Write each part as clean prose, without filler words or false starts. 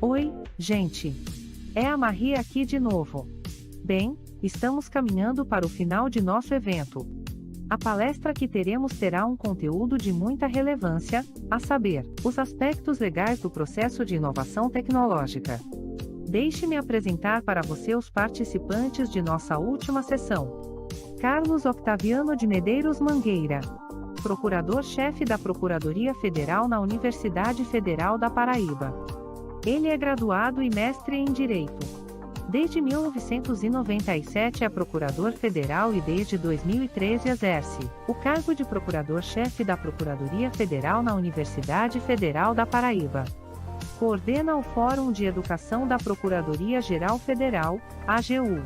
Oi, gente! É a Marie aqui de novo. Bem, estamos caminhando para o final de nosso evento. A palestra que teremos terá um conteúdo de muita relevância, a saber, os aspectos legais do processo de inovação tecnológica. Deixe-me apresentar para você os participantes de nossa última sessão. Carlos Octaviano de Medeiros Mangueira, Procurador-Chefe da Procuradoria Federal na Universidade Federal da Paraíba. Ele é graduado e mestre em Direito. Desde 1997 é Procurador Federal e desde 2013 exerce o cargo de Procurador-Chefe da Procuradoria Federal na Universidade Federal da Paraíba. Coordena o Fórum de Educação da Procuradoria-Geral Federal, AGU.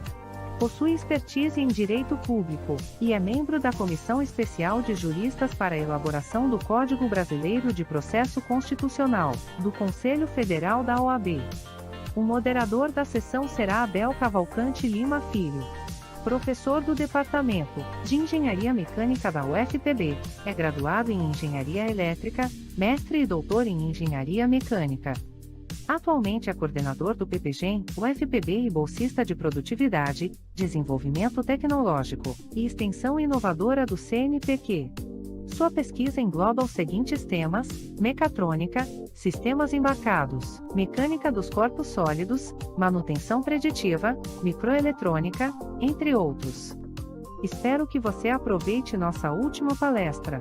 Possui expertise em Direito Público, e é membro da Comissão Especial de Juristas para a elaboração do Código Brasileiro de Processo Constitucional, do Conselho Federal da OAB. O moderador da sessão será Abel Cavalcante Lima Filho. Professor do Departamento de Engenharia Mecânica da UFPB, é graduado em Engenharia Elétrica, mestre e doutor em Engenharia Mecânica. Atualmente é coordenador do PPGEM, UFPB e bolsista de Produtividade, Desenvolvimento Tecnológico e Extensão Inovadora do CNPq. Sua pesquisa engloba os seguintes temas: mecatrônica, sistemas embarcados, mecânica dos corpos sólidos, manutenção preditiva, microeletrônica, entre outros. Espero que você aproveite nossa última palestra.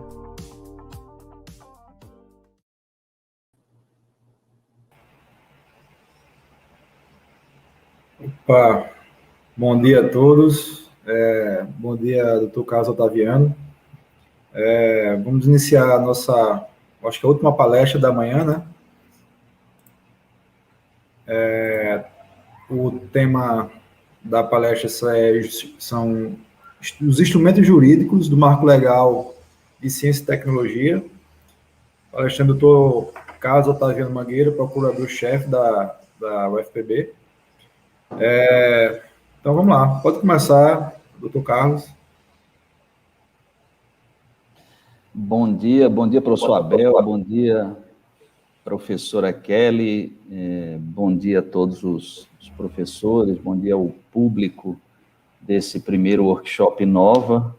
Opa, bom dia a todos. Bom dia, doutor Carlos Otaviano. Vamos iniciar a nossa, acho que a última palestra da manhã, né? O tema da palestra são os instrumentos jurídicos do Marco Legal de Ciência e Tecnologia. Palestrando o doutor Carlos Otaviano Mangueira, procurador-chefe da UFPB. Então, vamos lá. Pode começar, doutor Carlos. Bom dia, professor Abel, bom dia, professora Kelly, bom dia a todos os professores, bom dia ao público desse primeiro workshop Inova.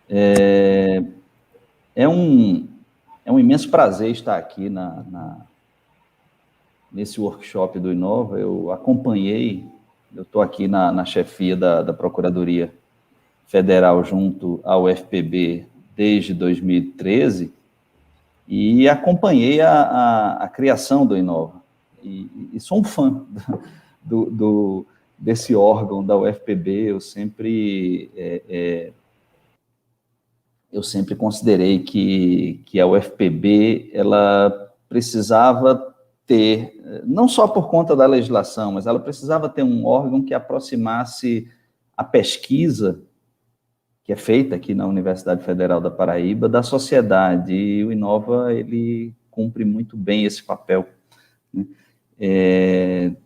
É um imenso prazer estar aqui nesse workshop do Inova. Eu acompanhei, eu estou aqui na chefia da Procuradoria Federal junto ao UFPB desde 2013 e acompanhei a criação do Inova. E sou um fã desse órgão da UFPB. Eu sempre considerei que a UFPB ela precisava ter, não só por conta da legislação, mas ela precisava ter um órgão que aproximasse a pesquisa que é feita aqui na Universidade Federal da Paraíba da sociedade, e o Inova, ele cumpre muito bem esse papel, né?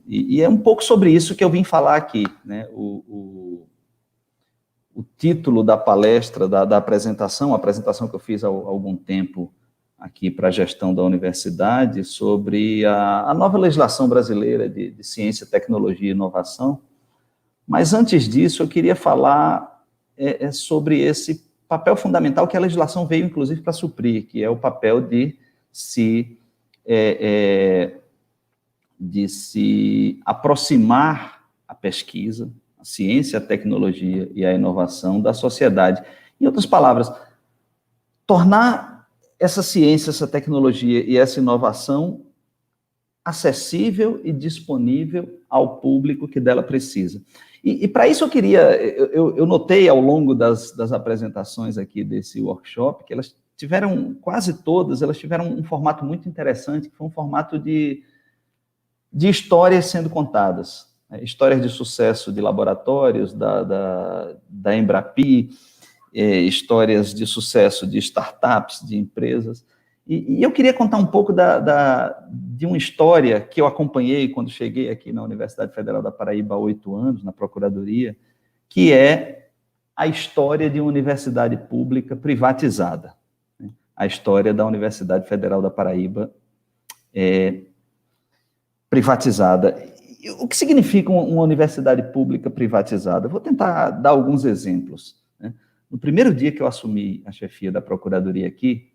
E é um pouco sobre isso que eu vim falar aqui, né? O título da palestra, da apresentação, a apresentação que eu fiz há algum tempo aqui para a gestão da universidade, sobre a nova legislação brasileira de ciência, tecnologia e inovação. Mas antes disso, eu queria falar sobre esse papel fundamental que a legislação veio, inclusive, para suprir, que é o papel de se aproximar a pesquisa, a ciência, a tecnologia e a inovação da sociedade. Em outras palavras, tornar essa ciência, essa tecnologia e essa inovação acessível e disponível ao público que dela precisa. E para isso eu notei ao longo das apresentações aqui desse workshop que elas tiveram, quase todas, elas tiveram um formato muito interessante, que foi um formato de histórias sendo contadas, né? Histórias de sucesso de laboratórios, da Embrapi, histórias de sucesso de startups, de empresas. E eu queria contar um pouco de uma história que eu acompanhei quando cheguei aqui na Universidade Federal da Paraíba há 8 anos, na Procuradoria, que é a história de uma universidade pública privatizada. A história da Universidade Federal da Paraíba privatizada. E o que significa uma universidade pública privatizada? Eu vou tentar dar alguns exemplos, né? No primeiro dia que eu assumi a chefia da Procuradoria aqui,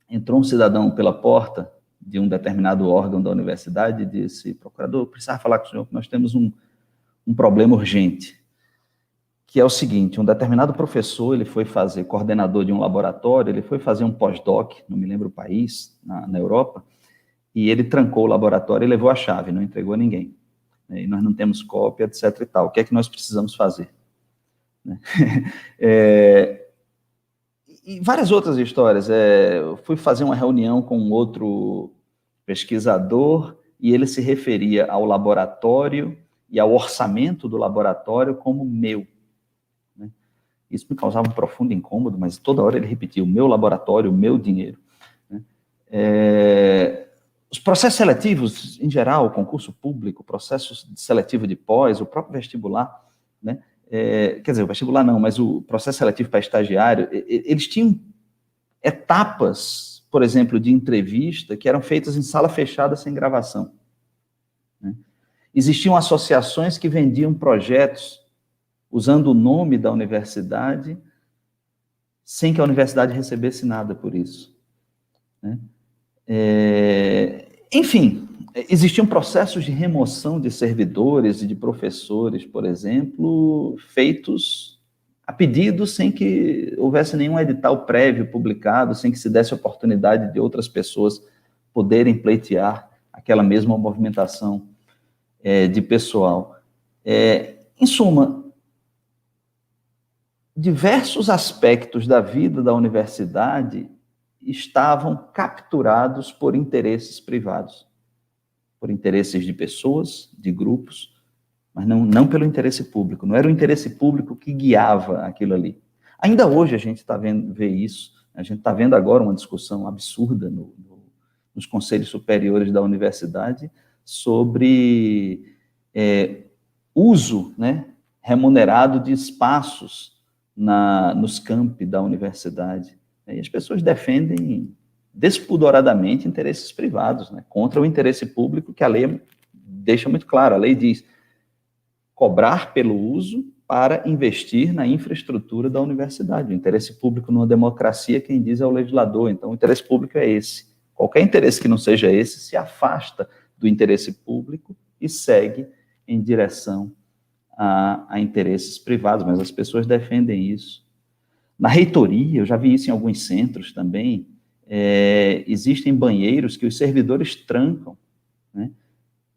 entrou um cidadão pela porta de um determinado órgão da universidade e disse: procurador, eu precisava falar com o senhor, que nós temos um problema urgente, que é o seguinte: um determinado professor, ele foi fazer, coordenador de um laboratório, ele foi fazer um pós-doc, não me lembro o país, na Europa, e ele trancou o laboratório e levou a chave, não entregou a ninguém. E nós não temos cópia, etc. e tal. O que é que nós precisamos fazer? E várias outras histórias. Eu fui fazer uma reunião com um outro pesquisador e ele se referia ao laboratório e ao orçamento do laboratório como meu. Isso me causava um profundo incômodo, mas toda hora ele repetia: o meu laboratório, o meu dinheiro. Os processos seletivos, em geral, o concurso público, processos seletivo de pós, o próprio vestibular, né? Quer dizer, o vestibular não, mas o processo seletivo para estagiário, eles tinham etapas, por exemplo, de entrevista, que eram feitas em sala fechada, sem gravação, né? Existiam associações que vendiam projetos usando o nome da universidade, sem que a universidade recebesse nada por isso, né? Enfim, existiam processos de remoção de servidores e de professores, por exemplo, feitos a pedido, sem que houvesse nenhum edital prévio publicado, sem que se desse oportunidade de outras pessoas poderem pleitear aquela mesma movimentação de pessoal. Em suma, diversos aspectos da vida da universidade estavam capturados por interesses privados, por interesses de pessoas, de grupos, mas não pelo interesse público. Não era o interesse público que guiava aquilo ali. Ainda hoje a gente está vendo isso. A gente está vendo agora uma discussão absurda nos conselhos superiores da universidade sobre uso, né, remunerado de espaços nos campi da universidade. E as pessoas defendem despudoradamente interesses privados, né, contra o interesse público, que a lei deixa muito claro. A lei diz: cobrar pelo uso para investir na infraestrutura da universidade. O interesse público numa democracia, quem diz é o legislador. Então, o interesse público é esse. Qualquer interesse que não seja esse se afasta do interesse público e segue em direção a interesses privados, mas as pessoas defendem isso. Na reitoria, eu já vi isso em alguns centros também, existem banheiros que os servidores trancam, né,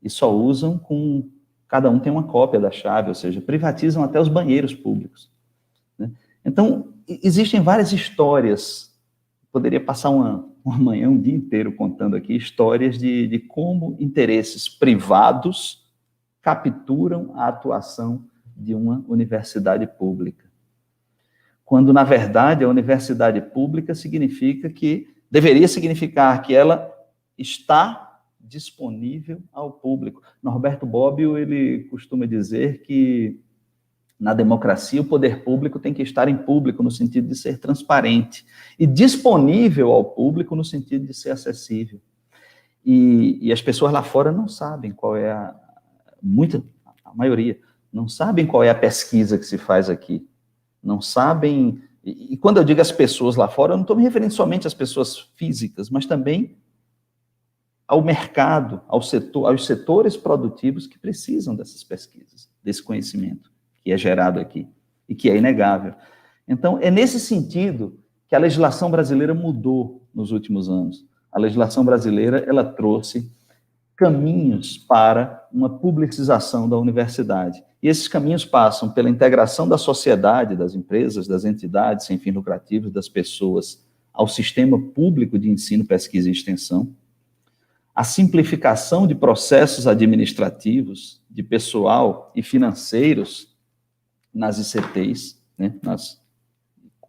e só usam com... Cada um tem uma cópia da chave, ou seja, privatizam até os banheiros públicos, né? Então, existem várias histórias. Poderia passar uma manhã, um dia inteiro contando aqui histórias de como interesses privados capturam a atuação de uma universidade pública, quando, na verdade, a universidade pública deveria significar que ela está disponível ao público. Norberto Bobbio, ele costuma dizer que, na democracia, o poder público tem que estar em público, no sentido de ser transparente, e disponível ao público, no sentido de ser acessível. E as pessoas lá fora não sabem qual é a maioria, não sabem qual é a pesquisa que se faz aqui. Não sabem, e quando eu digo as pessoas lá fora, eu não estou me referindo somente às pessoas físicas, mas também ao mercado, aos setores produtivos que precisam dessas pesquisas, desse conhecimento que é gerado aqui, e que é inegável. Então, é nesse sentido que a legislação brasileira mudou nos últimos anos. A legislação brasileira, ela trouxe caminhos para uma publicização da universidade. E esses caminhos passam pela integração da sociedade, das empresas, das entidades sem fins lucrativos, das pessoas, ao sistema público de ensino, pesquisa e extensão, a simplificação de processos administrativos, de pessoal e financeiros nas ICTs, né?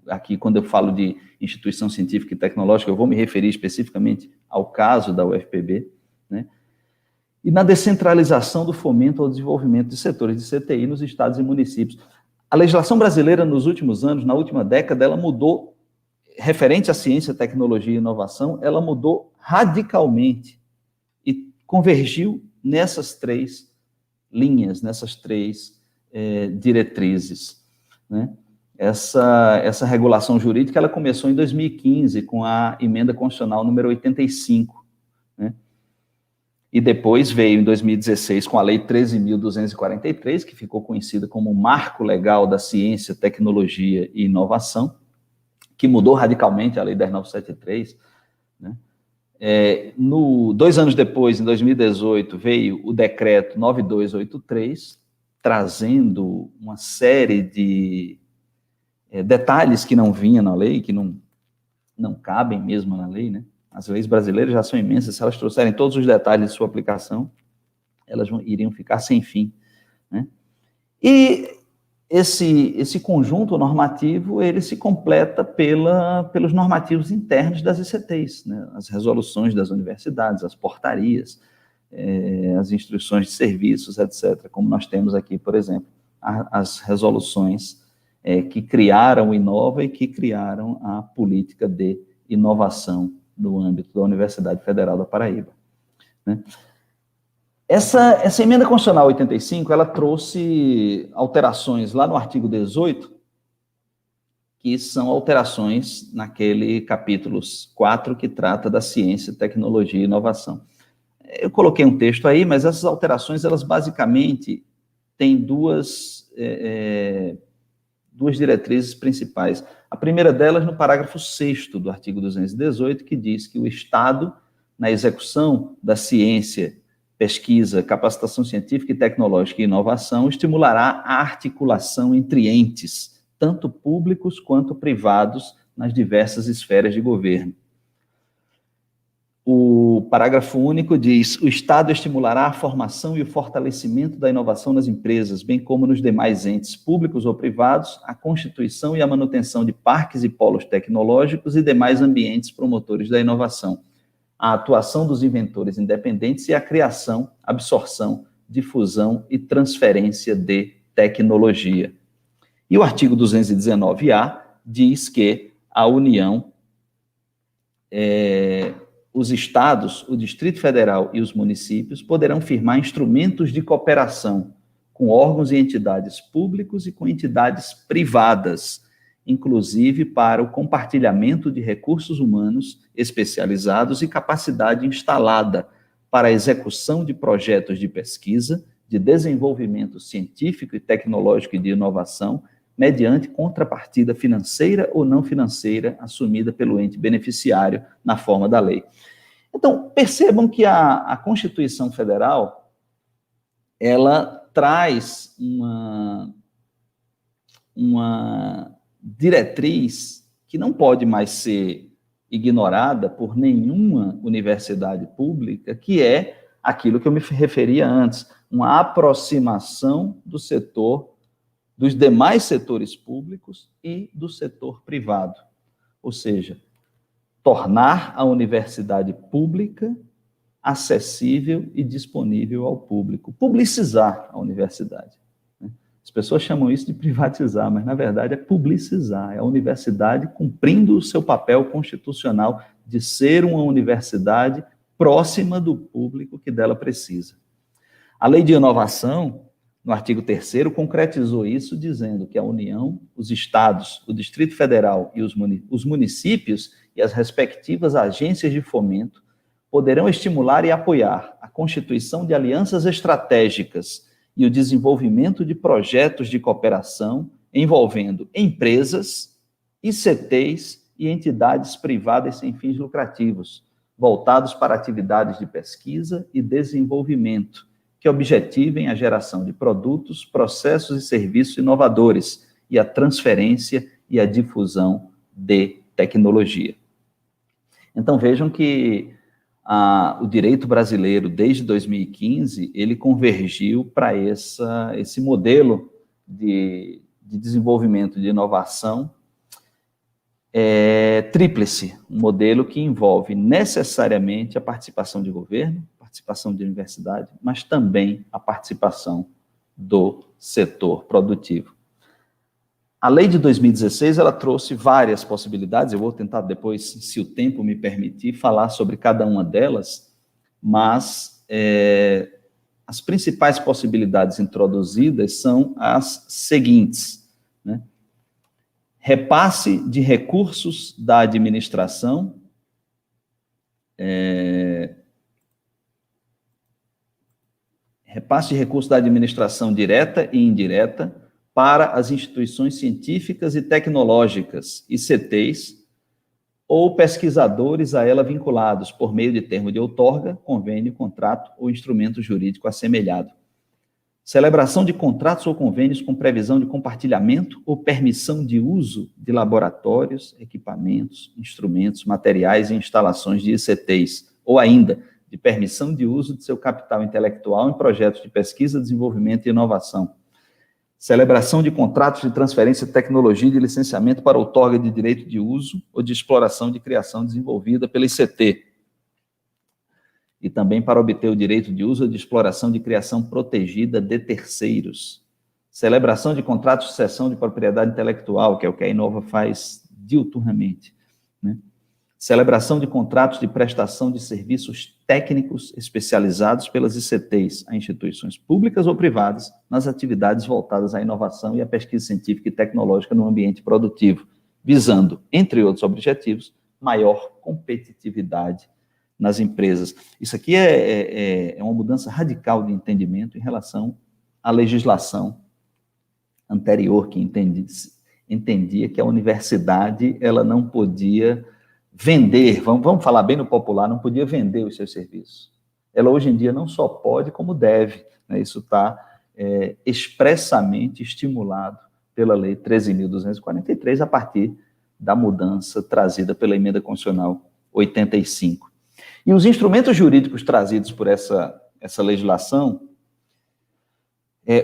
Aqui, quando eu falo de instituição científica e tecnológica, eu vou me referir especificamente ao caso da UFPB, né? E na descentralização do fomento ao desenvolvimento de setores de CTI nos estados e municípios. A legislação brasileira, nos últimos anos, na última década, ela mudou, referente à ciência, tecnologia e inovação, ela mudou radicalmente e convergiu nessas 3 linhas, nessas 3 diretrizes, né? Essa regulação jurídica, ela começou em 2015, com a emenda constitucional número 85, né? E depois veio em 2016 com a lei 13.243, que ficou conhecida como o Marco Legal da Ciência, Tecnologia e Inovação, que mudou radicalmente a lei 10.973, né? 2 anos depois, em 2018, veio o decreto 9283, trazendo uma série de detalhes que não vinham na lei, que não cabem mesmo na lei, né? As leis brasileiras já são imensas, se elas trouxerem todos os detalhes de sua aplicação, elas iriam ficar sem fim, né? E esse conjunto normativo, ele se completa pelos normativos internos das ICTs, né? As resoluções das universidades, as portarias, as instruções de serviços, etc., como nós temos aqui, por exemplo, as resoluções que criaram o Inova e que criaram a política de inovação no âmbito da Universidade Federal da Paraíba, né? Essa emenda constitucional 85, ela trouxe alterações lá no artigo 18, que são alterações naquele capítulo 4 que trata da ciência, tecnologia e inovação. Eu coloquei um texto aí, mas essas alterações, elas basicamente têm duas diretrizes principais. A primeira delas no parágrafo 6º do artigo 218, que diz que o Estado, na execução da ciência, pesquisa, capacitação científica e tecnológica e inovação, estimulará a articulação entre entes, tanto públicos quanto privados, nas diversas esferas de governo. O parágrafo único diz: o Estado estimulará a formação e o fortalecimento da inovação nas empresas, bem como nos demais entes públicos ou privados, a constituição e a manutenção de parques e polos tecnológicos e demais ambientes promotores da inovação, a atuação dos inventores independentes e a criação, absorção, difusão e transferência de tecnologia. E o artigo 219-A diz que a União, os estados, o Distrito Federal e os municípios poderão firmar instrumentos de cooperação com órgãos e entidades públicos e com entidades privadas, inclusive para o compartilhamento de recursos humanos especializados e capacidade instalada para a execução de projetos de pesquisa, de desenvolvimento científico e tecnológico e de inovação, mediante contrapartida financeira ou não financeira assumida pelo ente beneficiário na forma da lei. Então, percebam que a Constituição Federal, ela traz uma diretriz que não pode mais ser ignorada por nenhuma universidade pública, que é aquilo que eu me referia antes, uma aproximação do setor, dos demais setores públicos e do setor privado. Ou seja, tornar a universidade pública acessível e disponível ao público, publicizar a universidade. As pessoas chamam isso de privatizar, mas, na verdade, é publicizar. É a universidade cumprindo o seu papel constitucional de ser uma universidade próxima do público que dela precisa. A Lei de Inovação, no artigo 3º, concretizou isso dizendo que a União, os estados, o Distrito Federal e os municípios e as respectivas agências de fomento poderão estimular e apoiar a constituição de alianças estratégicas e o desenvolvimento de projetos de cooperação envolvendo empresas, ICTs e entidades privadas sem fins lucrativos, voltados para atividades de pesquisa e desenvolvimento, que objetivem a geração de produtos, processos e serviços inovadores e a transferência e a difusão de tecnologia. Então, vejam que o direito brasileiro, desde 2015, ele convergiu para esse modelo de desenvolvimento de inovação tríplice, um modelo que envolve necessariamente a participação de governo, participação de universidade, mas também a participação do setor produtivo. A lei de 2016, ela trouxe várias possibilidades, eu vou tentar depois, se o tempo me permitir, falar sobre cada uma delas, mas as principais possibilidades introduzidas são as seguintes, né? Repasse de recursos da administração, repasse de recursos da administração direta e indireta para as instituições científicas e tecnológicas, ICTs, ou pesquisadores a ela vinculados, por meio de termo de outorga, convênio, contrato ou instrumento jurídico assemelhado. Celebração de contratos ou convênios com previsão de compartilhamento ou permissão de uso de laboratórios, equipamentos, instrumentos, materiais e instalações de ICTs, ou ainda, de permissão de uso de seu capital intelectual em projetos de pesquisa, desenvolvimento e inovação. Celebração de contratos de transferência de tecnologia e de licenciamento para outorga de direito de uso ou de exploração de criação desenvolvida pela ICT. E também para obter o direito de uso ou de exploração de criação protegida de terceiros. Celebração de contratos de cessão de propriedade intelectual, que é o que a Inova faz diuturnamente, né? Celebração de contratos de prestação de serviços técnicos especializados pelas ICTs a instituições públicas ou privadas nas atividades voltadas à inovação e à pesquisa científica e tecnológica no ambiente produtivo, visando, entre outros objetivos, maior competitividade nas empresas. Isso aqui é uma mudança radical de entendimento em relação à legislação anterior, que entendia que a universidade ela não podia vender, vamos falar bem no popular, não podia vender os seus serviços. Ela hoje em dia não só pode, como deve, né? Isso está expressamente estimulado pela Lei 13.243, a partir da mudança trazida pela Emenda Constitucional 85. E os instrumentos jurídicos trazidos por essa legislação,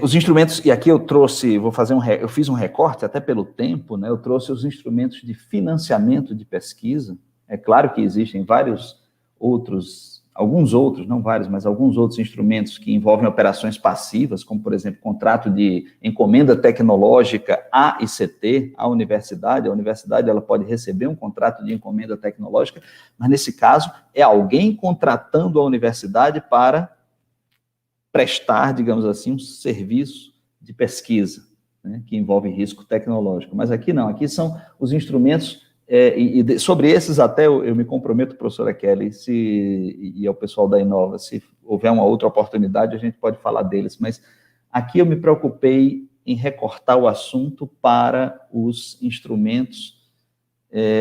os instrumentos, e aqui eu trouxe, eu fiz um recorte até pelo tempo, né? Eu trouxe os instrumentos de financiamento de pesquisa. É claro que existem alguns outros, não vários, mas alguns outros instrumentos que envolvem operações passivas, como, por exemplo, contrato de encomenda tecnológica à ICT, à universidade. A universidade ela pode receber um contrato de encomenda tecnológica, mas, nesse caso, é alguém contratando a universidade para prestar, digamos assim, um serviço de pesquisa, né, que envolve risco tecnológico. Mas aqui não, aqui são os instrumentos, sobre esses até eu me comprometo, professora Kelly, e ao pessoal da Inova, se houver uma outra oportunidade, a gente pode falar deles, mas aqui eu me preocupei em recortar o assunto para os instrumentos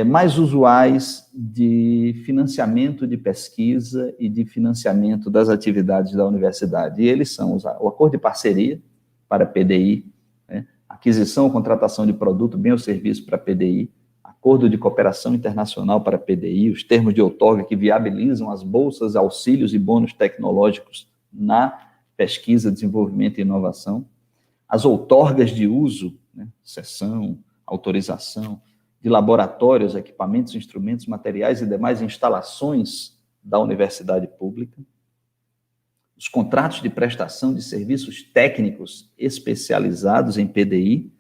mais usuais de financiamento de pesquisa e de financiamento das atividades da universidade. E eles são o acordo de parceria para PDI, né, aquisição ou contratação de produto, bem ou serviço para PDI, acordo de cooperação internacional para PDI, os termos de outorga que viabilizam as bolsas, auxílios e bônus tecnológicos na pesquisa, desenvolvimento e inovação, as outorgas de uso, né, cessão, autorização, de laboratórios, equipamentos, instrumentos, materiais e demais instalações da universidade pública, os contratos de prestação de serviços técnicos especializados em PDI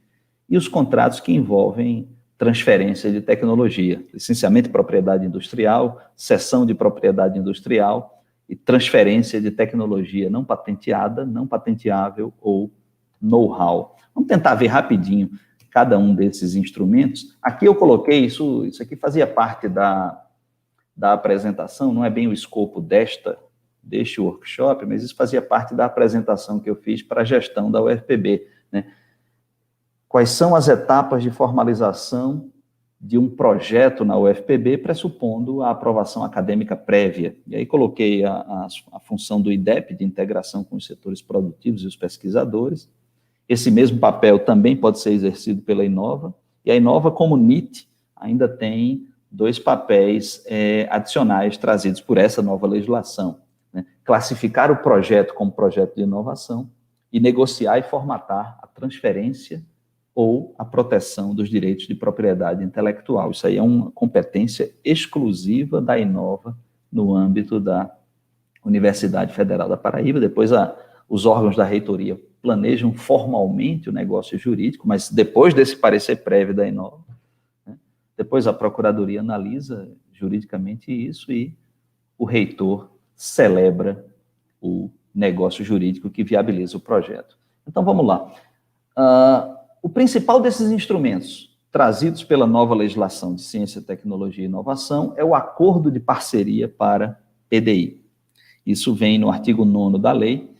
e os contratos que envolvem transferência de tecnologia, licenciamento de propriedade industrial, cessão de propriedade industrial e transferência de tecnologia não patenteada, não patenteável ou know-how. Vamos tentar ver rapidinho cada um desses instrumentos. Aqui eu coloquei, isso aqui fazia parte da apresentação, não é bem o escopo deste workshop, mas isso fazia parte da apresentação que eu fiz para a gestão da UFPB, né? Quais são as etapas de formalização de um projeto na UFPB, pressupondo a aprovação acadêmica prévia. E aí coloquei a função do IDEP, de integração com os setores produtivos e os pesquisadores. Esse mesmo papel também pode ser exercido pela Inova, e a Inova, como NIT, ainda tem 2 papéis adicionais trazidos por essa nova legislação, né? Classificar o projeto como projeto de inovação e negociar e formatar a transferência ou a proteção dos direitos de propriedade intelectual. Isso aí é uma competência exclusiva da Inova no âmbito da Universidade Federal da Paraíba. Depois os órgãos da reitoria planejam formalmente o negócio jurídico, mas depois desse parecer prévio da Inova, né, depois a Procuradoria analisa juridicamente isso e o reitor celebra o negócio jurídico que viabiliza o projeto. Então, vamos lá. O principal desses instrumentos trazidos pela nova legislação de ciência, tecnologia e inovação é o acordo de parceria para PDI. Isso vem no artigo 9º da lei,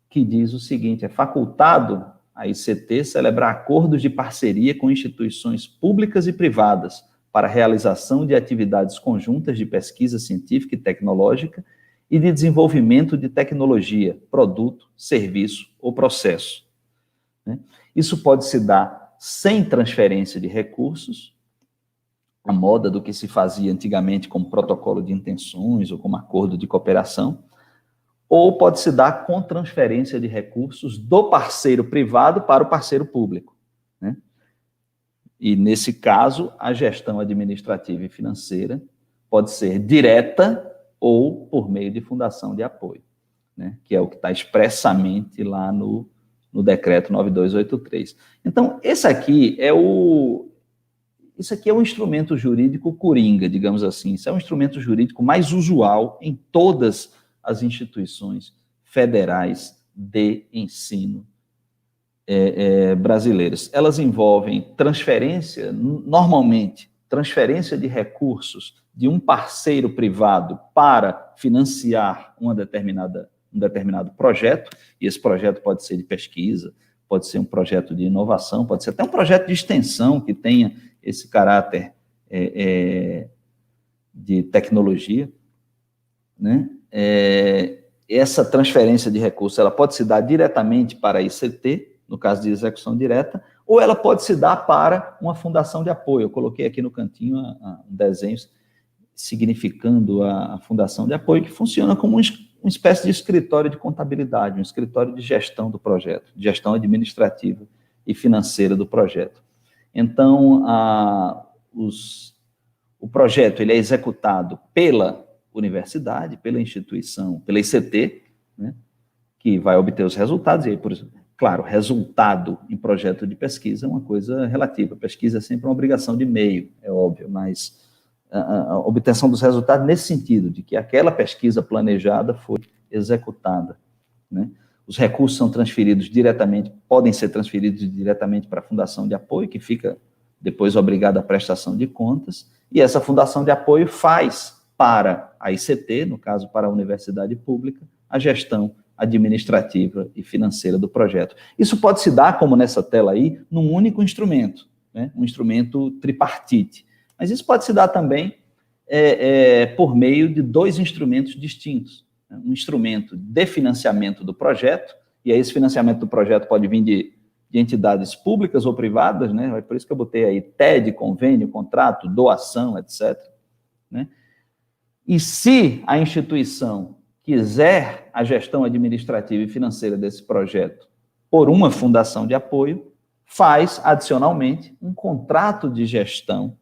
que diz o seguinte: é facultado a ICT celebrar acordos de parceria com instituições públicas e privadas para a realização de atividades conjuntas de pesquisa científica e tecnológica e de desenvolvimento de tecnologia, produto, serviço ou processo. Isso pode se dar sem transferência de recursos, a moda do que se fazia antigamente como protocolo de intenções ou como acordo de cooperação, ou pode se dar com transferência de recursos do parceiro privado para o parceiro público, né? E, nesse caso, a gestão administrativa e financeira pode ser direta ou por meio de fundação de apoio, né? Que é o que está expressamente lá no decreto 9283. Então, isso aqui é um instrumento jurídico coringa, digamos assim. Isso é um instrumento jurídico mais usual em todas as instituições federais de ensino brasileiras. Elas envolvem transferência, normalmente, transferência de recursos de um parceiro privado para financiar um determinado projeto, e esse projeto pode ser de pesquisa, pode ser um projeto de inovação, pode ser até um projeto de extensão que tenha esse caráter de tecnologia, né? Essa transferência de recursos, ela pode se dar diretamente para a ICT, no caso de execução direta, ou ela pode se dar para uma fundação de apoio. Eu coloquei aqui no cantinho um desenho significando a fundação de apoio, que funciona como uma espécie de escritório de contabilidade, um escritório de gestão do projeto, de gestão administrativa e financeira do projeto. Então, o projeto ele é executado pela universidade, pela instituição, pela ICT, né, que vai obter os resultados, e aí, por exemplo, claro, resultado em projeto de pesquisa é uma coisa relativa, pesquisa é sempre uma obrigação de meio, é óbvio, mas a obtenção dos resultados nesse sentido, de que aquela pesquisa planejada foi executada, né? Os recursos são transferidos diretamente, podem ser transferidos diretamente para a fundação de apoio, que fica depois obrigada à prestação de contas, e essa fundação de apoio faz para a ICT, no caso para a universidade pública, a gestão administrativa e financeira do projeto. Isso pode se dar, como nessa tela aí, num único instrumento, né? Um instrumento tripartite. Mas isso pode se dar também por meio de dois instrumentos distintos. Né? Um instrumento de financiamento do projeto, e aí esse financiamento do projeto pode vir de entidades públicas ou privadas, né? É por isso que eu botei aí TED, convênio, contrato, doação, etc. Né? E se a instituição quiser a gestão administrativa e financeira desse projeto por uma fundação de apoio, faz, adicionalmente, um contrato de gestão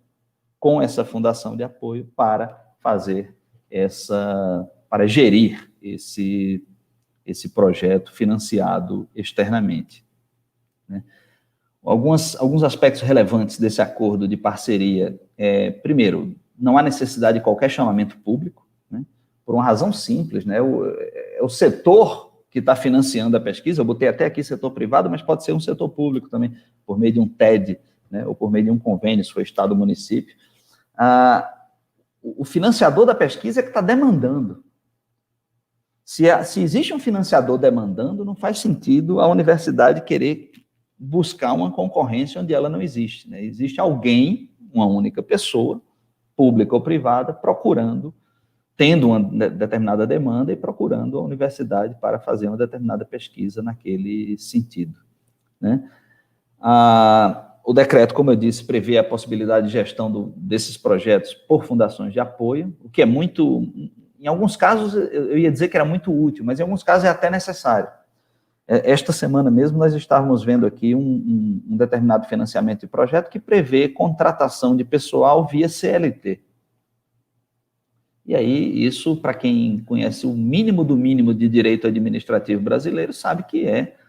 com essa fundação de apoio para fazer para gerir esse projeto financiado externamente. Né? Alguns aspectos relevantes desse acordo de parceria primeiro, não há necessidade de qualquer chamamento público, né? Por uma razão simples, né? É o setor que está financiando a pesquisa. Eu botei até aqui setor privado, mas pode ser um setor público também, por meio de um TED, né? Ou por meio de um convênio, se for Estado ou município. O financiador da pesquisa é que está demandando. Se existe um financiador demandando, não faz sentido a universidade querer buscar uma concorrência onde ela não existe, né? Existe alguém, uma única pessoa, pública ou privada, tendo uma determinada demanda e procurando a universidade para fazer uma determinada pesquisa naquele sentido, né? O decreto, como eu disse, prevê a possibilidade de gestão desses projetos por fundações de apoio, o que é muito, em alguns casos, eu ia dizer que era muito útil, mas em alguns casos é até necessário. Esta semana mesmo nós estávamos vendo aqui um determinado financiamento de projeto que prevê contratação de pessoal via CLT. E aí, isso, para quem conhece o mínimo do mínimo de direito administrativo brasileiro, sabe que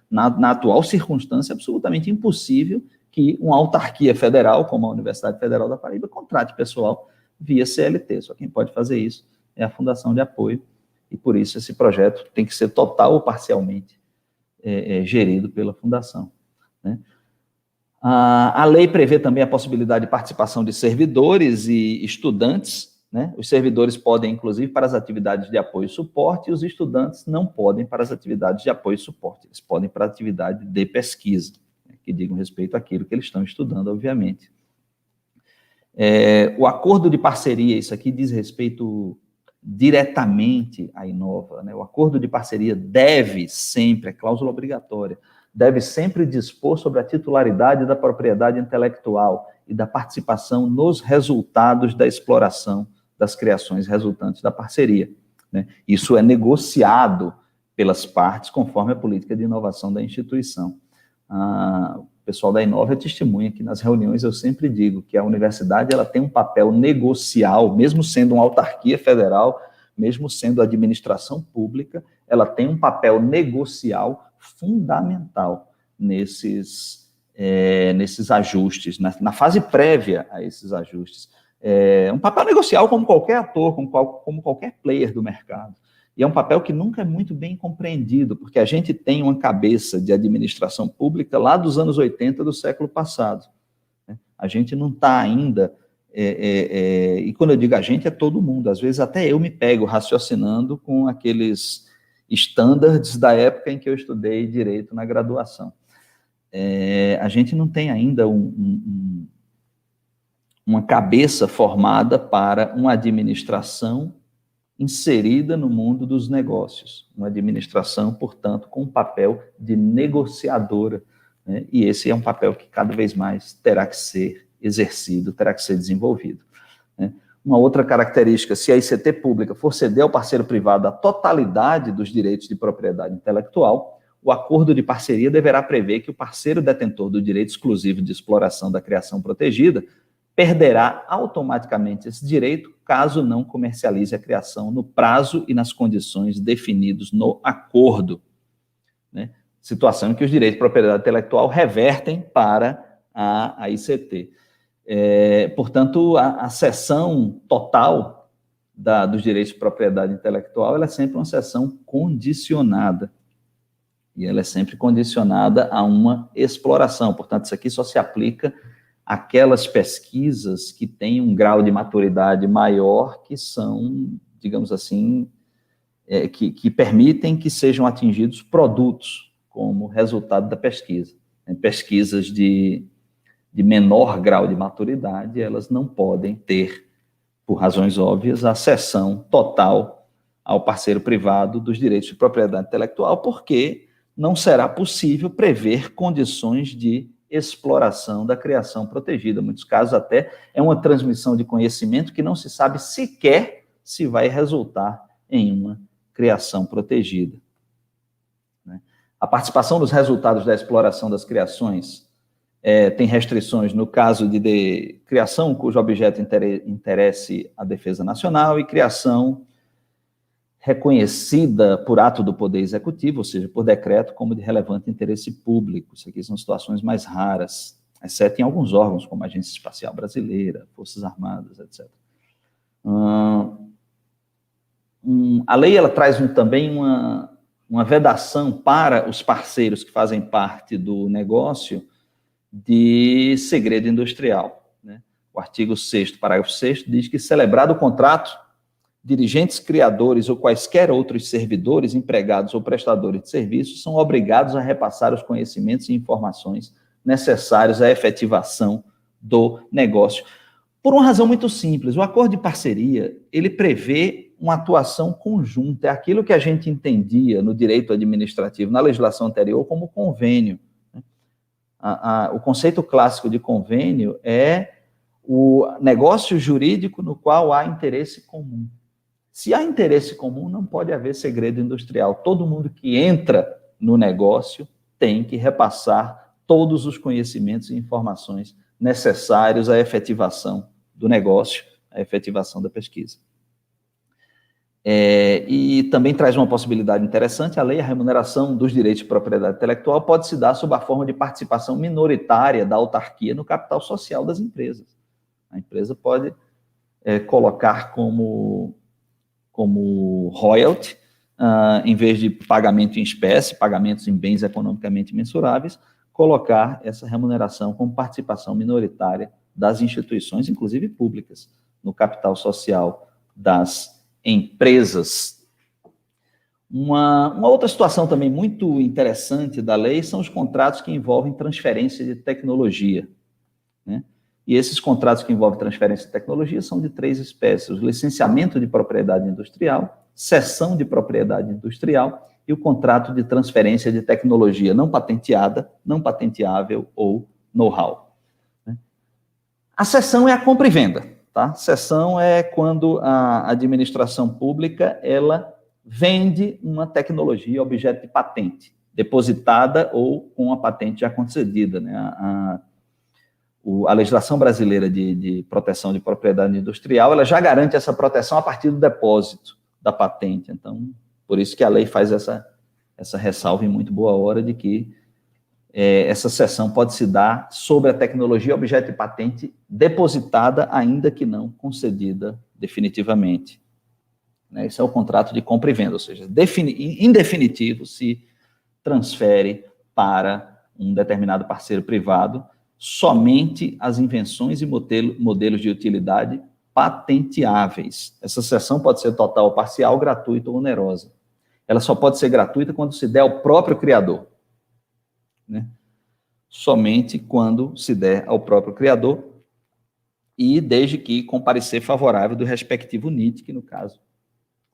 na atual circunstância, absolutamente impossível que uma autarquia federal, como a Universidade Federal da Paraíba, contrate pessoal via CLT. Só quem pode fazer isso é a Fundação de Apoio, e por isso esse projeto tem que ser total ou parcialmente gerido pela fundação, né? A lei prevê também a possibilidade de participação de servidores e estudantes, né? Os servidores podem, inclusive, para as atividades de apoio e suporte, e os estudantes não podem para as atividades de apoio e suporte, eles podem para a atividade de pesquisa, né, que digam respeito àquilo que eles estão estudando, obviamente. O acordo de parceria, isso aqui diz respeito diretamente à Inova, né? O acordo de parceria deve sempre, é cláusula obrigatória, deve sempre dispor sobre a titularidade da propriedade intelectual e da participação nos resultados da exploração das criações resultantes da parceria, né? Isso é negociado pelas partes conforme a política de inovação da instituição. O pessoal da Inova é testemunha que nas reuniões eu sempre digo que a universidade ela tem um papel negocial, mesmo sendo uma autarquia federal, mesmo sendo administração pública, ela tem um papel negocial fundamental nesses ajustes, na fase prévia a esses ajustes. Um papel negocial como qualquer ator, como qualquer player do mercado. E é um papel que nunca é muito bem compreendido, porque a gente tem uma cabeça de administração pública lá dos anos 80 do século passado, né? A gente não está ainda, e quando eu digo a gente, é todo mundo, às vezes até eu me pego raciocinando com aqueles estándares da época em que eu estudei direito na graduação. A gente não tem ainda uma cabeça formada para uma administração inserida no mundo dos negócios, uma administração, portanto, com um papel de negociadora, né? E esse é um papel que cada vez mais terá que ser exercido, terá que ser desenvolvido, né? Uma outra característica, se a ICT pública for ceder ao parceiro privado a totalidade dos direitos de propriedade intelectual, o acordo de parceria deverá prever que o parceiro detentor do direito exclusivo de exploração da criação protegida perderá automaticamente esse direito caso não comercialize a criação no prazo e nas condições definidos no acordo, né? Situação em que os direitos de propriedade intelectual revertem para a ICT. Portanto, a cessão total dos direitos de propriedade intelectual ela é sempre uma cessão condicionada. E ela é sempre condicionada a uma exploração. Portanto, isso aqui só se aplica aquelas pesquisas que têm um grau de maturidade maior, que são, digamos assim, que permitem que sejam atingidos produtos como resultado da pesquisa. Pesquisas de menor grau de maturidade, elas não podem ter, por razões óbvias, a cessão total ao parceiro privado dos direitos de propriedade intelectual, porque não será possível prever condições de exploração da criação protegida. Em muitos casos, até, é uma transmissão de conhecimento que não se sabe sequer se vai resultar em uma criação protegida, né? A participação dos resultados da exploração das criações tem restrições no caso de criação cujo objeto interesse a defesa nacional e criação reconhecida por ato do Poder Executivo, ou seja, por decreto, como de relevante interesse público. Isso aqui são situações mais raras, exceto em alguns órgãos, como a Agência Espacial Brasileira, Forças Armadas, etc. A lei ela traz também uma vedação para os parceiros que fazem parte do negócio de segredo industrial, né? O artigo 6º, parágrafo 6º, diz que, celebrado o contrato, dirigentes, criadores ou quaisquer outros servidores, empregados ou prestadores de serviços são obrigados a repassar os conhecimentos e informações necessários à efetivação do negócio. Por uma razão muito simples, o acordo de parceria, ele prevê uma atuação conjunta, é aquilo que a gente entendia no direito administrativo, na legislação anterior, como convênio. O conceito clássico de convênio é o negócio jurídico no qual há interesse comum. Se há interesse comum, não pode haver segredo industrial. Todo mundo que entra no negócio tem que repassar todos os conhecimentos e informações necessários à efetivação do negócio, à efetivação da pesquisa. E também traz uma possibilidade interessante, a lei, a remuneração dos direitos de propriedade intelectual pode se dar sob a forma de participação minoritária da autarquia no capital social das empresas. A empresa pode colocar como como royalty, em vez de pagamento em espécie, pagamentos em bens economicamente mensuráveis, colocar essa remuneração como participação minoritária das instituições, inclusive públicas, no capital social das empresas. Uma outra situação também muito interessante da lei são os contratos que envolvem transferência de tecnologia, né? E esses contratos que envolvem transferência de tecnologia são de 3 espécies: o licenciamento de propriedade industrial, cessão de propriedade industrial e o contrato de transferência de tecnologia não patenteada, não patenteável ou know-how. A cessão é a compra e venda, tá? Cessão é quando a administração pública, ela vende uma tecnologia objeto de patente, depositada ou com a patente já concedida, né? A legislação brasileira de proteção de propriedade industrial, ela já garante essa proteção a partir do depósito da patente. Então, por isso que a lei faz essa ressalva em muito boa hora de que essa cessão pode se dar sobre a tecnologia objeto de patente depositada, ainda que não concedida definitivamente. Esse é o contrato de compra e venda, ou seja, em definitivo, se transfere para um determinado parceiro privado somente as invenções e modelos de utilidade patenteáveis. Essa cessão pode ser total ou parcial, gratuita ou onerosa. Ela só pode ser gratuita quando se der ao próprio criador, né? Somente quando se der ao próprio criador e desde que com parecer favorável do respectivo NIT, que no caso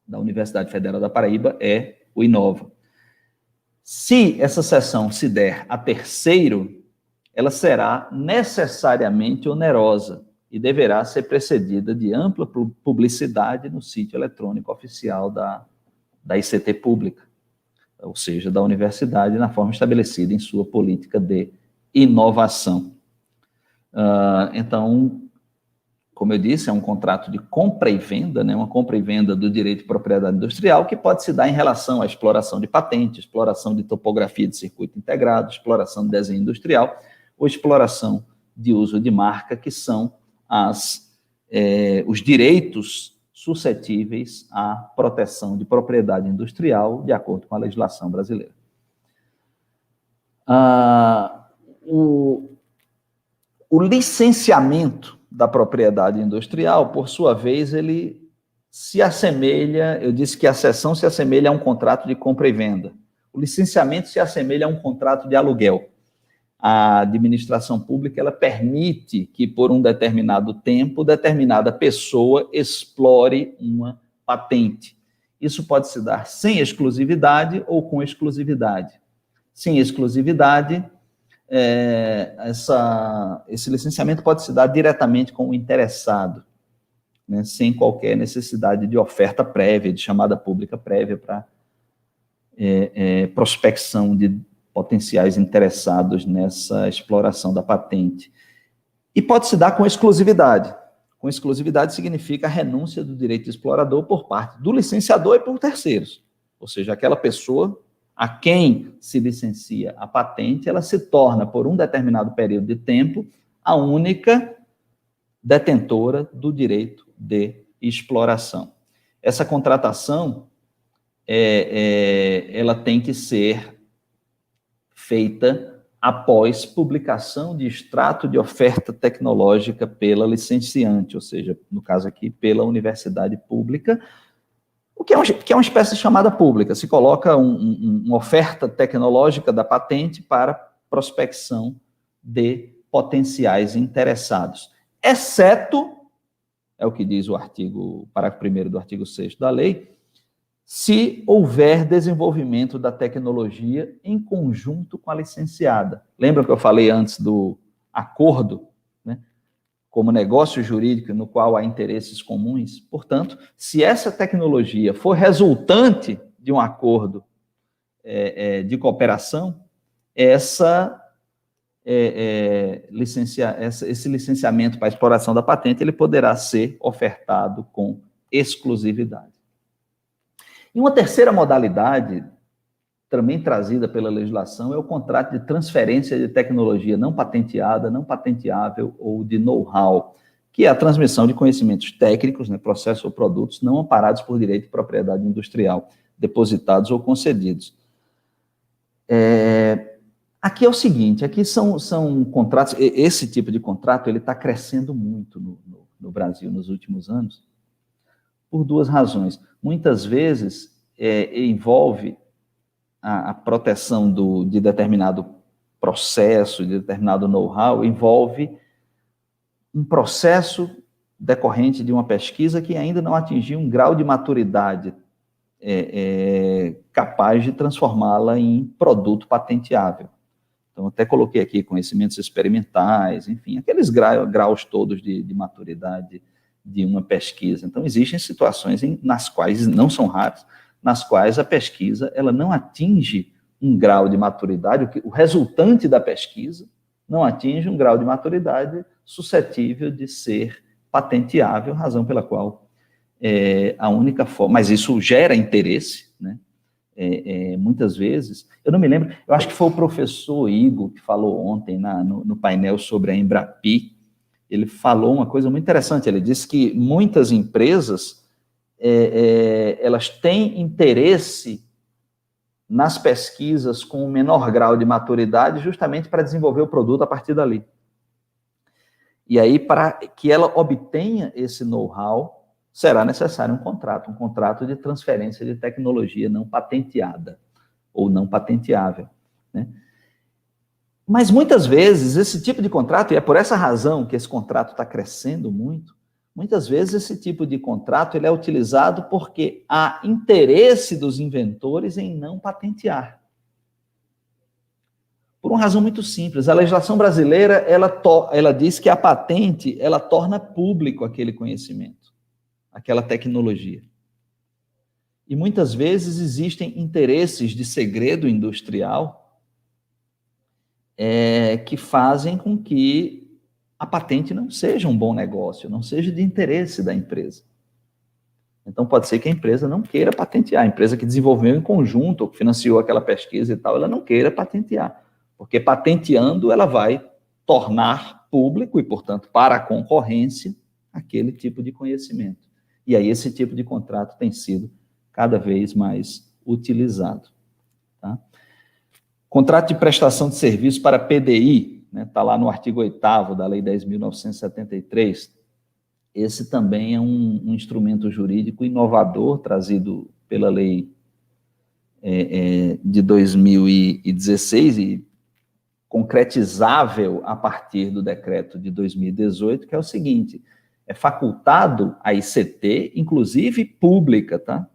da Universidade Federal da Paraíba é o Inova. Se essa cessão se der a terceiro, ela será necessariamente onerosa e deverá ser precedida de ampla publicidade no sítio eletrônico oficial da ICT pública, ou seja, da universidade, na forma estabelecida em sua política de inovação. Então, como eu disse, é um contrato de compra e venda, né? Uma compra e venda do direito de propriedade industrial que pode se dar em relação à exploração de patente, exploração de topografia de circuito integrado, exploração de desenho industrial ou exploração de uso de marca, que são os direitos suscetíveis à proteção de propriedade industrial, de acordo com a legislação brasileira. O licenciamento da propriedade industrial, por sua vez, ele se assemelha, eu disse que a cessão se assemelha a um contrato de compra e venda. O licenciamento se assemelha a um contrato de aluguel. A administração pública, ela permite que, por um determinado tempo, determinada pessoa explore uma patente. Isso pode se dar sem exclusividade ou com exclusividade. Sem exclusividade, esse licenciamento pode se dar diretamente com o interessado, né, sem qualquer necessidade de oferta prévia, de chamada pública prévia para prospecção de potenciais interessados nessa exploração da patente. E pode se dar com exclusividade. Com exclusividade significa a renúncia do direito explorador por parte do licenciador e por terceiros. Ou seja, aquela pessoa a quem se licencia a patente, ela se torna, por um determinado período de tempo, a única detentora do direito de exploração. Essa contratação, ela tem que ser feita após publicação de extrato de oferta tecnológica pela licenciante, ou seja, no caso aqui, pela universidade pública, o que é uma espécie de chamada pública. Se coloca uma oferta tecnológica da patente para prospecção de potenciais interessados, exceto, é o que diz o parágrafo 1º do artigo 6º da lei, se houver desenvolvimento da tecnologia em conjunto com a licenciada. Lembra que eu falei antes do acordo, né, como negócio jurídico no qual há interesses comuns? Portanto, se essa tecnologia for resultante de um acordo de cooperação, esse licenciamento para a exploração da patente ele poderá ser ofertado com exclusividade. E uma terceira modalidade, também trazida pela legislação, é o contrato de transferência de tecnologia não patenteada, não patenteável ou de know-how. que é a transmissão de conhecimentos técnicos, né, processos ou produtos não amparados por direito de propriedade industrial, depositados ou concedidos. Aqui é o seguinte, aqui são contratos, esse tipo de contrato ele está crescendo muito no Brasil nos últimos anos, por duas razões. Muitas vezes envolve a proteção de determinado processo, de determinado know-how, envolve um processo decorrente de uma pesquisa que ainda não atingiu um grau de maturidade capaz de transformá-la em produto patenteável. Então, até coloquei aqui conhecimentos experimentais, enfim, aqueles graus todos de maturidade de uma pesquisa. Então, existem situações nas quais, não são raras, nas quais a pesquisa ela não atinge um grau de maturidade, o resultante da pesquisa não atinge um grau de maturidade suscetível de ser patenteável, razão pela qual a única forma, mas isso gera interesse, né? Muitas vezes, eu não me lembro, eu acho que foi o professor Igor que falou ontem no painel sobre a Embrapi, ele falou uma coisa muito interessante, ele disse que muitas empresas, elas têm interesse nas pesquisas com o menor grau de maturidade justamente para desenvolver o produto a partir dali. E aí, para que ela obtenha esse know-how, será necessário um contrato de transferência de tecnologia não patenteada ou não patenteável, né? Mas muitas vezes esse tipo de contrato, e é por essa razão que esse contrato está crescendo muito, muitas vezes esse tipo de contrato ele é utilizado porque há interesse dos inventores em não patentear. Por uma razão muito simples, a legislação brasileira ela diz que a patente ela torna público aquele conhecimento, aquela tecnologia. E muitas vezes existem interesses de segredo industrial que fazem com que a patente não seja um bom negócio, não seja de interesse da empresa. Então pode ser que a empresa não queira patentear, a empresa que desenvolveu em conjunto, ou que financiou aquela pesquisa e tal, ela não queira patentear, porque patenteando ela vai tornar público e, portanto, para a concorrência, aquele tipo de conhecimento. E aí esse tipo de contrato tem sido cada vez mais utilizado. Tá? Contrato de prestação de serviço para PDI, está lá no artigo 8º da Lei 10.973. Esse também é um instrumento jurídico inovador, trazido pela Lei de 2016 e concretizável a partir do decreto de 2018, que é o seguinte: é facultado a ICT, inclusive pública, tá?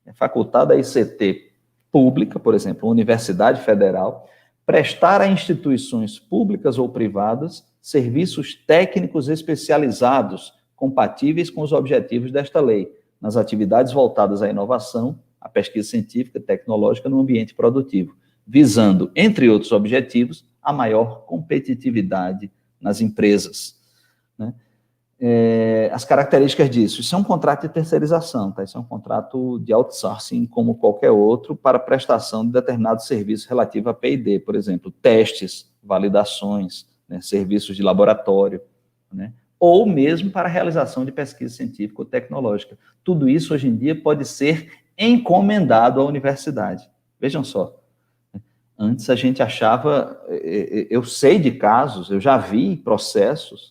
É facultado a ICT pública, por exemplo, a Universidade Federal, prestar a instituições públicas ou privadas serviços técnicos especializados compatíveis com os objetivos desta lei, nas atividades voltadas à inovação, à pesquisa científica e tecnológica no ambiente produtivo, visando, entre outros objetivos, a maior competitividade nas empresas, né? As características disso, isso é um contrato de terceirização, tá? Isso é um contrato de outsourcing como qualquer outro para prestação de determinados serviços relativos a P&D, por exemplo, testes, validações, né, serviços de laboratório, né, ou mesmo para a realização de pesquisa científica ou tecnológica. Tudo isso, hoje em dia, pode ser encomendado à universidade. Vejam só, antes a gente achava, eu sei de casos, eu já vi processos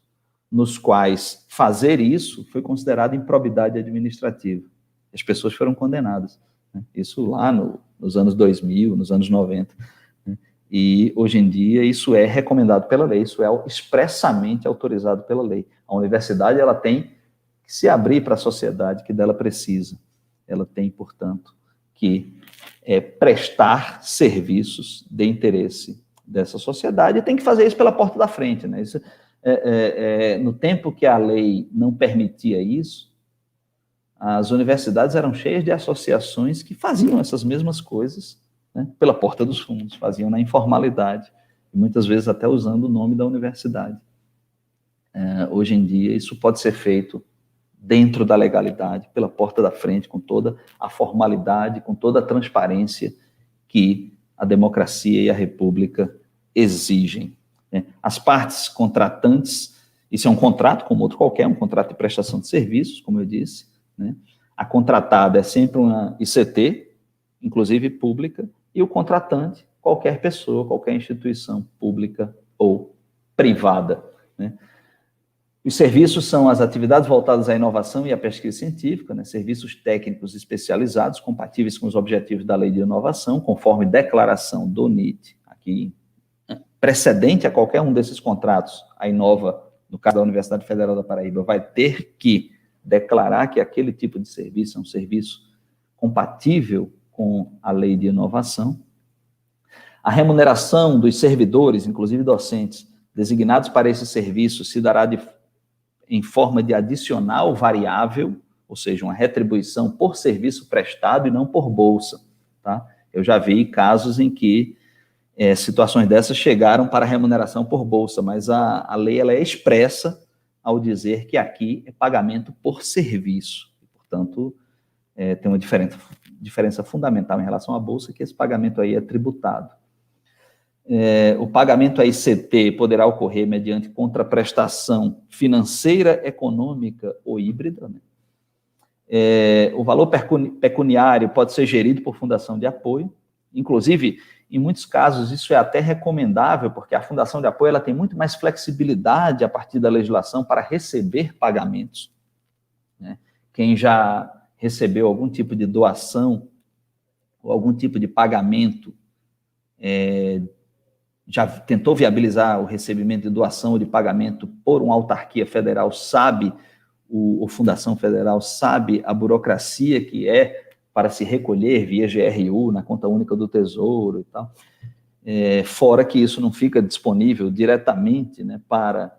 nos quais fazer isso foi considerado improbidade administrativa. As pessoas foram condenadas, né? Isso lá nos anos 2000, nos anos 90. Né? E, hoje em dia, isso é recomendado pela lei, isso é expressamente autorizado pela lei. A universidade ela tem que se abrir para a sociedade que dela precisa. Ela tem, portanto, que prestar serviços de interesse dessa sociedade e tem que fazer isso pela porta da frente, né? Isso, no tempo que a lei não permitia isso, as universidades eram cheias de associações que faziam essas mesmas coisas, né, pela porta dos fundos, faziam na informalidade, e muitas vezes até usando o nome da universidade. Hoje em dia, isso pode ser feito dentro da legalidade, pela porta da frente, com toda a formalidade, com toda a transparência que a democracia e a república exigem. As partes contratantes Isso é um contrato, como outro qualquer, um contrato de prestação de serviços, como eu disse, né? A contratada é sempre uma ICT, inclusive pública, e o contratante, qualquer pessoa, qualquer instituição pública ou privada, né? Os serviços são as atividades voltadas à inovação e à pesquisa científica, né? Serviços técnicos especializados, compatíveis com os objetivos da Lei de Inovação, conforme declaração do NIT, aqui, precedente a qualquer um desses contratos. A Inova, no caso da Universidade Federal da Paraíba, vai ter que declarar que aquele tipo de serviço é um serviço compatível com a Lei de Inovação. A remuneração dos servidores, inclusive docentes, designados para esse serviço, se dará em forma de adicional variável, ou seja, uma retribuição por serviço prestado e não por bolsa, tá? Eu já vi casos em que situações dessas chegaram para remuneração por bolsa, mas a lei ela é expressa ao dizer que aqui é pagamento por serviço. Portanto, tem uma diferença fundamental em relação à bolsa, que esse pagamento aí é tributado. O pagamento a ICT poderá ocorrer mediante contraprestação financeira, econômica ou híbrida, né? O valor pecuniário pode ser gerido por fundação de apoio. Inclusive, em muitos casos, isso é até recomendável, porque a fundação de apoio ela tem muito mais flexibilidade a partir da legislação para receber pagamentos, né? Quem já recebeu algum tipo de doação ou algum tipo de pagamento, já tentou viabilizar o recebimento de doação ou de pagamento por uma autarquia federal, sabe, ou fundação federal, sabe a burocracia que é para se recolher via GRU, na conta única do Tesouro e tal. Fora que isso não fica disponível diretamente, né, para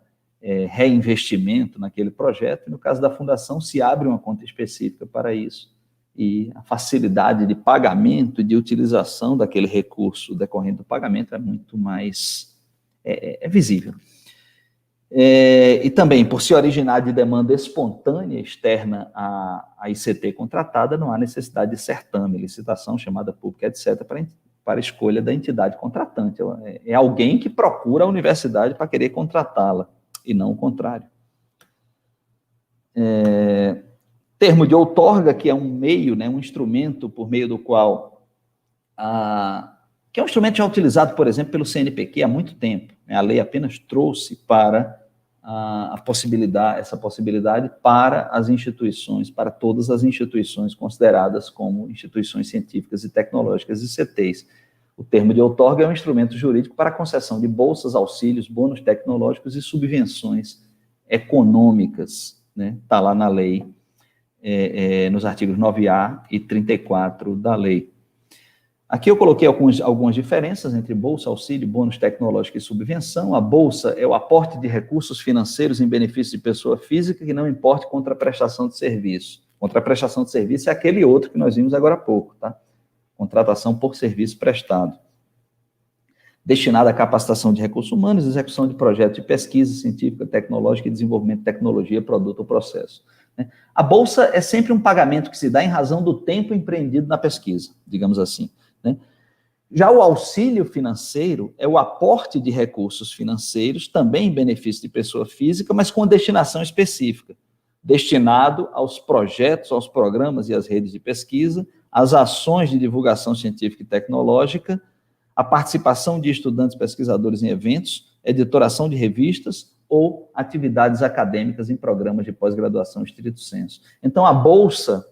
reinvestimento naquele projeto. No caso da fundação, se abre uma conta específica para isso. E a facilidade de pagamento e de utilização daquele recurso decorrente do pagamento é muito mais visível. E também, por se originar de demanda espontânea externa à ICT contratada, não há necessidade de certame, licitação, chamada pública, etc., para escolha da entidade contratante. É alguém que procura a universidade para querer contratá-la, e não o contrário. Termo de outorga, que é um meio, né, um instrumento por meio do qual, que é um instrumento já utilizado, por exemplo, pelo CNPq há muito tempo, né? A lei apenas trouxe para essa possibilidade para as instituições, para todas as instituições consideradas como instituições científicas e tecnológicas, ICTs. O termo de outorga é um instrumento jurídico para a concessão de bolsas, auxílios, bônus tecnológicos e subvenções econômicas, né? Está lá na lei, nos artigos 9A e 34 da lei. Aqui eu coloquei algumas diferenças entre bolsa, auxílio, bônus tecnológico e subvenção. A bolsa é o aporte de recursos financeiros em benefício de pessoa física que não importe contra a prestação de serviço. Contra a prestação de serviço é aquele outro que nós vimos agora há pouco, tá? Contratação por serviço prestado. Destinada à capacitação de recursos humanos, execução de projetos de pesquisa científica, tecnológica e desenvolvimento de tecnologia, produto ou processo. A bolsa é sempre um pagamento que se dá em razão do tempo empreendido na pesquisa, digamos assim, né? Já o auxílio financeiro é o aporte de recursos financeiros, também em benefício de pessoa física, mas com destinação específica, destinado aos projetos, aos programas e às redes de pesquisa, às ações de divulgação científica e tecnológica, a participação de estudantes pesquisadores em eventos, editoração de revistas ou atividades acadêmicas em programas de pós-graduação estrito sensu. Então, a bolsa,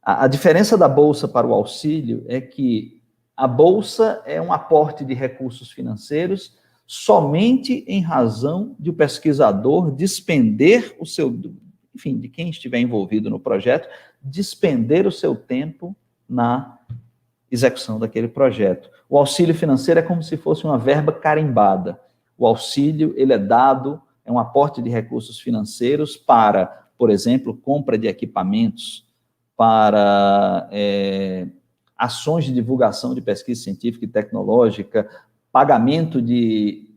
a diferença da bolsa para o auxílio é que a bolsa é um aporte de recursos financeiros somente em razão de o pesquisador despender o seu, enfim, de quem estiver envolvido no projeto, despender o seu tempo na execução daquele projeto. O auxílio financeiro é como se fosse uma verba carimbada. O auxílio, ele é dado, é um aporte de recursos financeiros para, por exemplo, compra de equipamentos, para ações de divulgação de pesquisa científica e tecnológica, pagamento de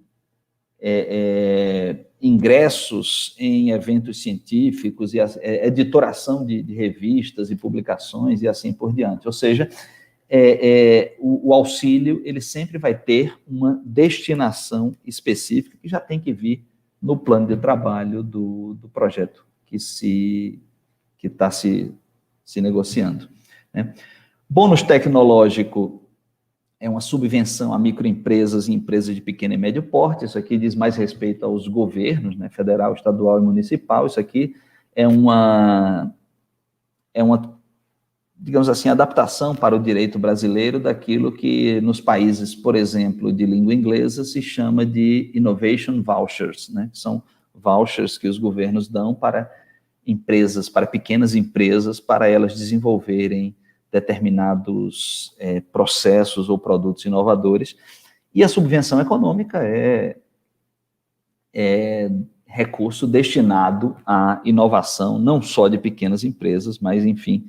ingressos em eventos científicos, e editoração de revistas e publicações e assim por diante. Ou seja, o auxílio ele sempre vai ter uma destinação específica que já tem que vir no plano de trabalho do projeto que está se negociando, né? Bônus tecnológico é uma subvenção a microempresas e empresas de pequeno e médio porte. Isso aqui diz mais respeito aos governos, né, federal, estadual e municipal. Isso aqui é uma, digamos assim, adaptação para o direito brasileiro daquilo que nos países, por exemplo, de língua inglesa, se chama de innovation vouchers, né? São vouchers que os governos dão para empresas, para pequenas empresas, para elas desenvolverem determinados processos ou produtos inovadores. E a subvenção econômica é recurso destinado à inovação, não só de pequenas empresas, mas, enfim,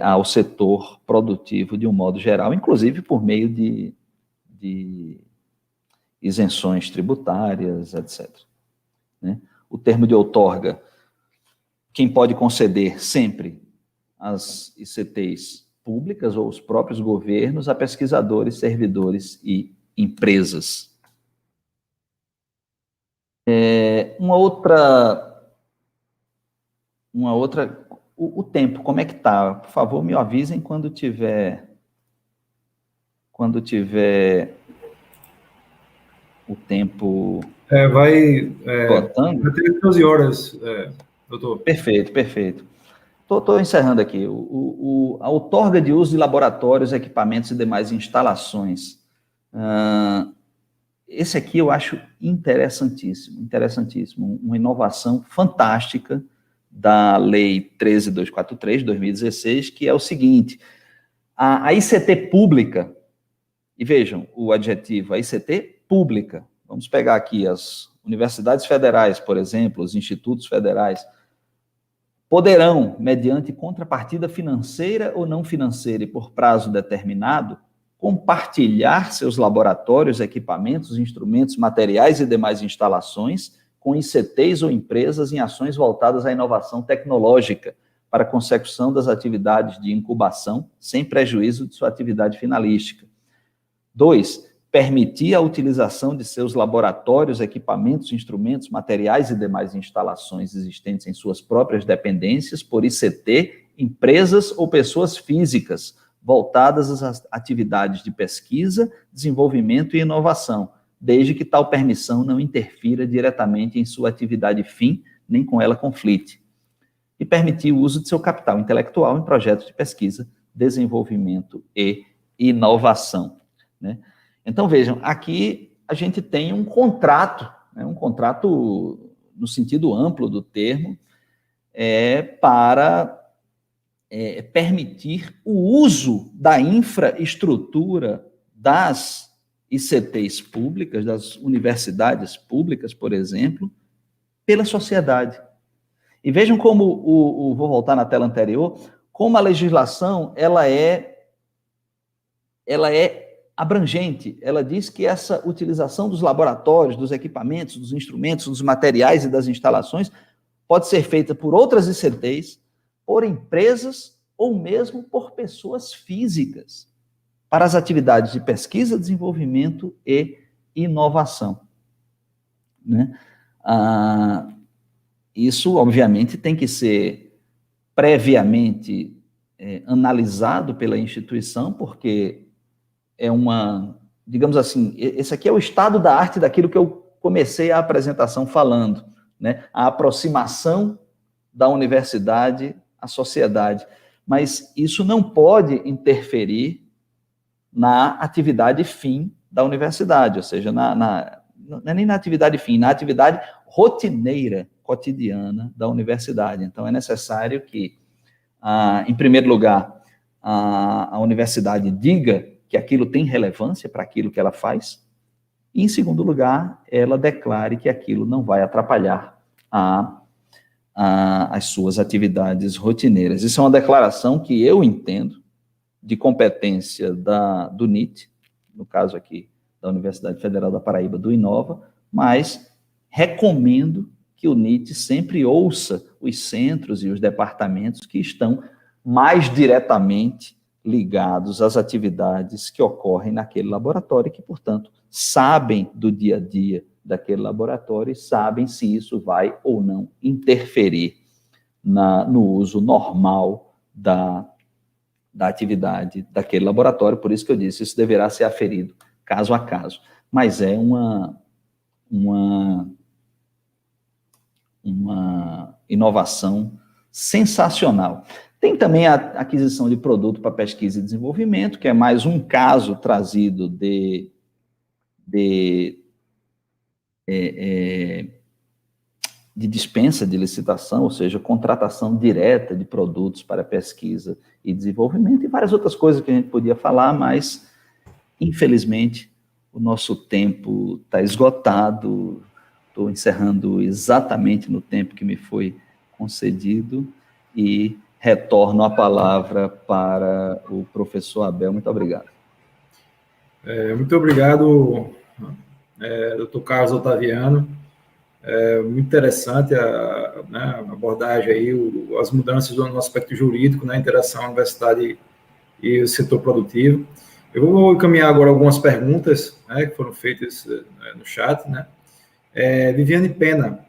ao setor produtivo de um modo geral, inclusive por meio de isenções tributárias, etc. Né? O termo de outorga, quem pode conceder sempre as ICTs públicas ou os próprios governos a pesquisadores, servidores e empresas. Uma outra, o tempo, como é que está? Por favor, me avisem quando tiver o tempo vai ter 12 horas, doutor. Perfeito. Estou encerrando aqui. A outorga de uso de laboratórios, equipamentos e demais instalações. Esse aqui eu acho interessantíssimo. Uma inovação fantástica da Lei 13.243, de 2016, que é o seguinte: a ICT pública, e vejam o adjetivo, a ICT pública, vamos pegar aqui as universidades federais, por exemplo, os institutos federais, poderão, mediante contrapartida financeira ou não financeira e por prazo determinado, compartilhar seus laboratórios, equipamentos, instrumentos, materiais e demais instalações com ICTs ou empresas em ações voltadas à inovação tecnológica para a consecução das atividades de incubação, sem prejuízo de sua atividade finalística. 2. Permitir a utilização de seus laboratórios, equipamentos, instrumentos, materiais e demais instalações existentes em suas próprias dependências por ICT, empresas ou pessoas físicas voltadas às atividades de pesquisa, desenvolvimento e inovação, desde que tal permissão não interfira diretamente em sua atividade fim, nem com ela conflite. E permitir o uso de seu capital intelectual em projetos de pesquisa, desenvolvimento e inovação, né? Então, vejam, aqui a gente tem um contrato, né, um contrato no sentido amplo do termo, para permitir o uso da infraestrutura das ICTs públicas, das universidades públicas, por exemplo, pela sociedade. E vejam como, vou voltar na tela anterior, como a legislação ela é abrangente. Ela diz que essa utilização dos laboratórios, dos equipamentos, dos instrumentos, dos materiais e das instalações pode ser feita por outras ICTs, por empresas ou mesmo por pessoas físicas para as atividades de pesquisa, desenvolvimento e inovação, né? Isso, obviamente, tem que ser previamente analisado pela instituição, porque digamos assim, esse aqui é o estado da arte daquilo que eu comecei a apresentação falando, né? A aproximação da universidade à sociedade. Mas isso não pode interferir na atividade fim da universidade, ou seja, não é nem na atividade fim, na atividade rotineira, cotidiana da universidade. Então, é necessário que, em primeiro lugar, a universidade diga que aquilo tem relevância para aquilo que ela faz, e, em segundo lugar, ela declare que aquilo não vai atrapalhar as suas atividades rotineiras. Isso é uma declaração que eu entendo de competência do NIT, no caso aqui da Universidade Federal da Paraíba, do Inova, mas recomendo que o NIT sempre ouça os centros e os departamentos que estão mais diretamente ligados às atividades que ocorrem naquele laboratório e que, portanto, sabem do dia a dia daquele laboratório e sabem se isso vai ou não interferir no uso normal da atividade daquele laboratório. Por isso que eu disse, isso deverá ser aferido caso a caso. Mas é uma inovação sensacional. Tem também a aquisição de produto para pesquisa e desenvolvimento, que é mais um caso trazido de dispensa de licitação, ou seja, contratação direta de produtos para pesquisa e desenvolvimento, e várias outras coisas que a gente podia falar, mas, infelizmente, o nosso tempo está esgotado. Estou encerrando exatamente no tempo que me foi concedido e retorno a palavra para o professor Abel. Muito obrigado. Muito obrigado, doutor Carlos Otaviano. Muito interessante a abordagem aí, as mudanças no aspecto jurídico, na interação universidade e o setor produtivo. Eu vou encaminhar agora algumas perguntas, né, que foram feitas no chat, né? Viviane Pena,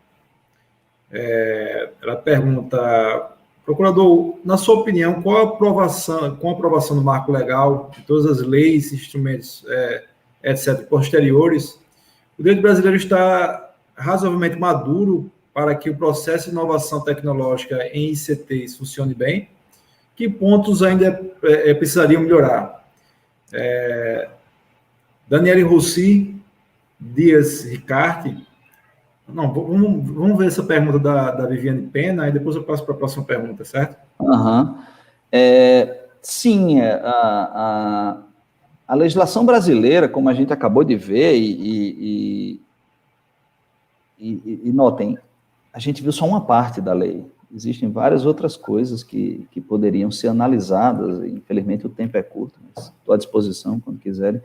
ela pergunta: procurador, na sua opinião, com a aprovação do marco legal, de todas as leis, instrumentos, etc., posteriores, o direito brasileiro está razoavelmente maduro para que o processo de inovação tecnológica em ICTs funcione bem? Que pontos ainda precisariam melhorar? Daniele Rossi Dias Ricarte. Não, vamos ver essa pergunta da Viviane Pena, e depois eu passo para a próxima pergunta, certo? Sim, a legislação brasileira, como a gente acabou de ver, e notem, a gente viu só uma parte da lei. Existem várias outras coisas que poderiam ser analisadas. Infelizmente, o tempo é curto, mas estou à disposição quando quiserem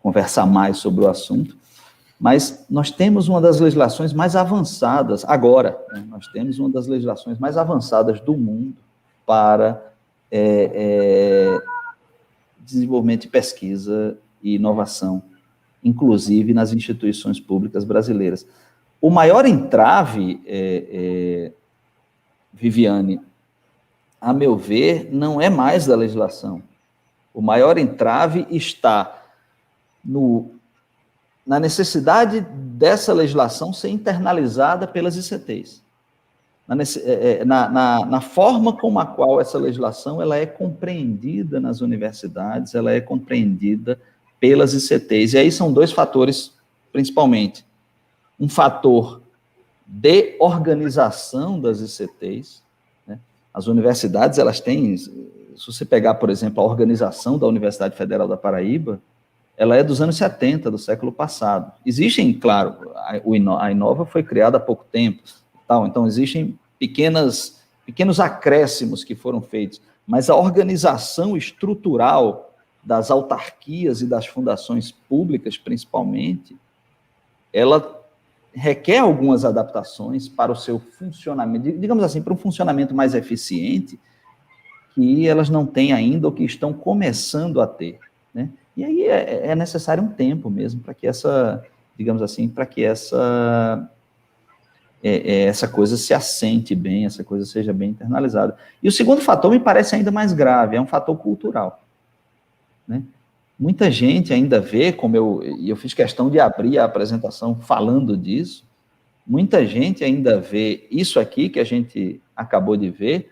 conversar mais sobre o assunto. Mas nós temos uma das legislações mais avançadas, agora, né? Nós temos uma das legislações mais avançadas do mundo para desenvolvimento de pesquisa e inovação, inclusive nas instituições públicas brasileiras. O maior entrave, Viviane, a meu ver, não é mais da legislação. O maior entrave está na necessidade dessa legislação ser internalizada pelas ICTs, na forma como a qual essa legislação ela é compreendida nas universidades, ela é compreendida pelas ICTs. E aí são dois fatores, principalmente. Um fator de organização das ICTs, né? As universidades, elas têm, se você pegar, por exemplo, a organização da Universidade Federal da Paraíba, ela é dos anos 70, do século passado. Existem, claro, a Inova foi criada há pouco tempo, então existem pequenos acréscimos que foram feitos, mas a organização estrutural das autarquias e das fundações públicas, principalmente, ela requer algumas adaptações para o seu funcionamento, digamos assim, para um funcionamento mais eficiente, que elas não têm ainda ou que estão começando a ter, né? E aí é necessário um tempo mesmo para que essa, digamos assim, para que essa coisa se assente bem, essa coisa seja bem internalizada. E o segundo fator me parece ainda mais grave, é um fator cultural, né? Muita gente ainda vê, como eu fiz questão de abrir a apresentação falando disso, muita gente ainda vê isso aqui que a gente acabou de ver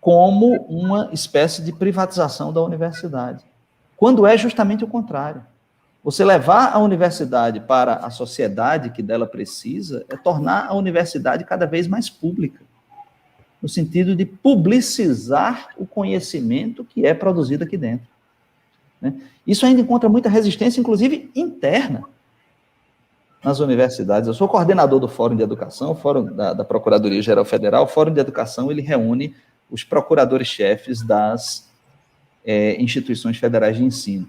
como uma espécie de privatização da universidade, quando é justamente o contrário. Você levar a universidade para a sociedade que dela precisa é tornar a universidade cada vez mais pública, no sentido de publicizar o conhecimento que é produzido aqui dentro, né? Isso ainda encontra muita resistência, inclusive interna, nas universidades. Eu sou coordenador do Fórum de Educação, o Fórum da Procuradoria-Geral Federal. O Fórum de Educação, ele reúne os procuradores-chefes das instituições federais de ensino.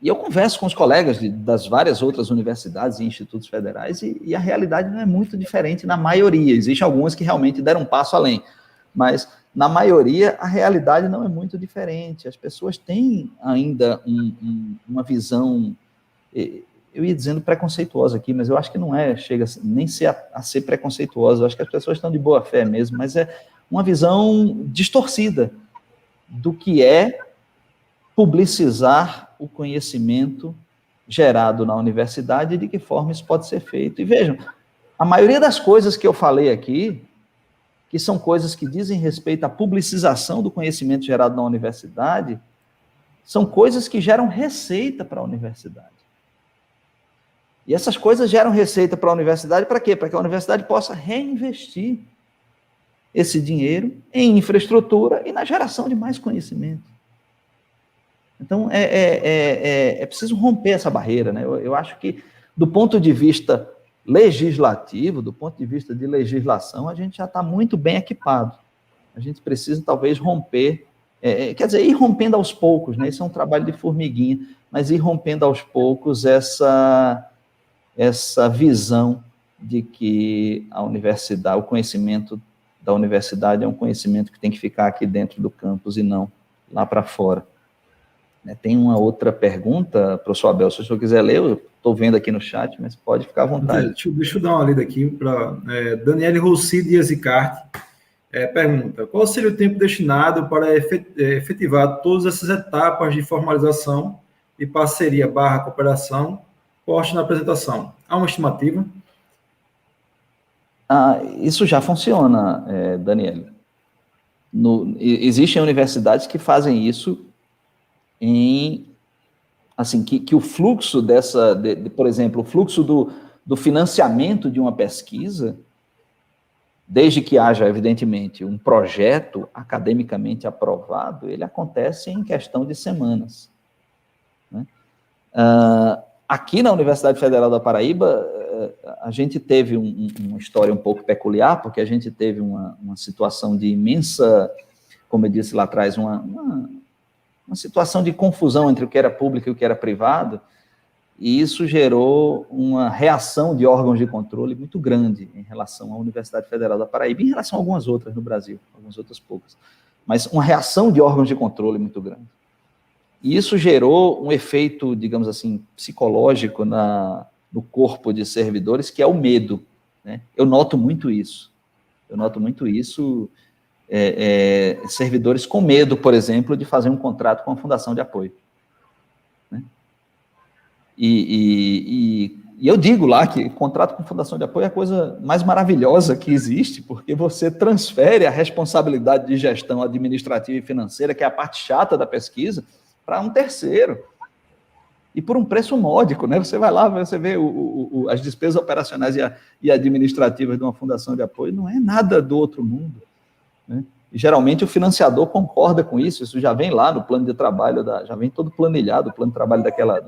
E eu converso com os colegas das várias outras universidades e institutos federais, e a realidade não é muito diferente na maioria. Existem algumas que realmente deram um passo além, mas na maioria a realidade não é muito diferente. As pessoas têm ainda uma visão eu ia dizendo preconceituosa aqui, mas eu acho que não chega nem a ser preconceituosa, eu acho que as pessoas estão de boa fé mesmo, mas é uma visão distorcida do que é publicizar o conhecimento gerado na universidade e de que forma isso pode ser feito. E vejam, a maioria das coisas que eu falei aqui, que são coisas que dizem respeito à publicização do conhecimento gerado na universidade, são coisas que geram receita para a universidade. E essas coisas geram receita para a universidade para quê? Para que a universidade possa reinvestir esse dinheiro em infraestrutura e na geração de mais conhecimento. Então, é preciso romper essa barreira, né? Eu acho que, do ponto de vista legislativo, do ponto de vista de legislação, a gente já está muito bem equipado. A gente precisa, talvez, romper, quer dizer, ir rompendo aos poucos, né? Isso é um trabalho de formiguinha, mas ir rompendo aos poucos essa visão de que a universidade, o conhecimento da universidade é um conhecimento que tem que ficar aqui dentro do campus e não lá para fora. Tem uma outra pergunta, professor Abel, se o senhor quiser ler, eu estou vendo aqui no chat, mas pode ficar à vontade. Deixa eu dar uma lida aqui para Daniele Rossi Dias Icarte. Pergunta, qual seria o tempo destinado para efetivar todas essas etapas de formalização e parceria / cooperação posta na apresentação? Há uma estimativa? Isso já funciona, Daniele. Existem universidades que fazem isso que o fluxo por exemplo, o fluxo do financiamento de uma pesquisa, desde que haja, evidentemente, um projeto academicamente aprovado, ele acontece em questão de semanas, né? Aqui na Universidade Federal da Paraíba, a gente teve uma história um pouco peculiar, porque a gente teve uma situação de imensa, como eu disse lá atrás, uma situação de confusão entre o que era público e o que era privado, e isso gerou uma reação de órgãos de controle muito grande em relação à Universidade Federal da Paraíba, em relação a algumas outras no Brasil, algumas outras poucas, mas uma reação de órgãos de controle muito grande. E isso gerou um efeito, digamos assim, psicológico no corpo de servidores, que é o medo, né? Eu noto muito isso, servidores com medo, por exemplo, de fazer um contrato com a fundação de apoio, né? E eu digo lá que contrato com fundação de apoio é a coisa mais maravilhosa que existe, porque você transfere a responsabilidade de gestão administrativa e financeira, que é a parte chata da pesquisa, para um terceiro, e por um preço módico, né? Você vai lá, você vê as despesas operacionais e administrativas de uma fundação de apoio, não é nada do outro mundo, né? E geralmente o financiador concorda com isso já vem lá no plano de trabalho, já vem todo planilhado, o plano de trabalho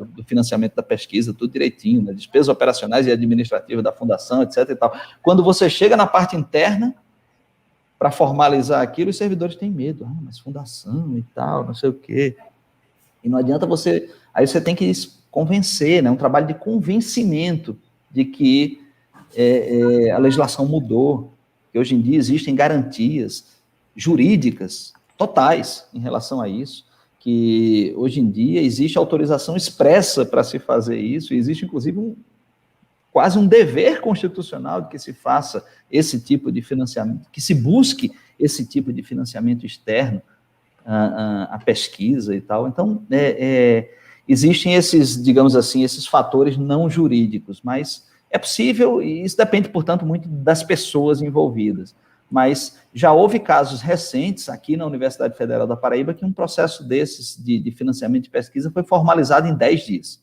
do financiamento da pesquisa, tudo direitinho, né? Despesas operacionais e administrativas da fundação, etc. e tal. Quando você chega na parte interna, para formalizar aquilo, os servidores têm medo, mas fundação e tal, não sei o quê. E não adianta aí você tem que convencer, né? Um trabalho de convencimento de que a legislação mudou, que hoje em dia existem garantias jurídicas totais em relação a isso, que hoje em dia existe autorização expressa para se fazer isso, e existe inclusive quase um dever constitucional de que se faça esse tipo de financiamento, que se busque esse tipo de financiamento externo à pesquisa e tal. Então, existem esses, digamos assim, esses fatores não jurídicos, mas é possível, e isso depende, portanto, muito das pessoas envolvidas. Mas já houve casos recentes aqui na Universidade Federal da Paraíba que um processo desses de financiamento de pesquisa foi formalizado em 10 dias.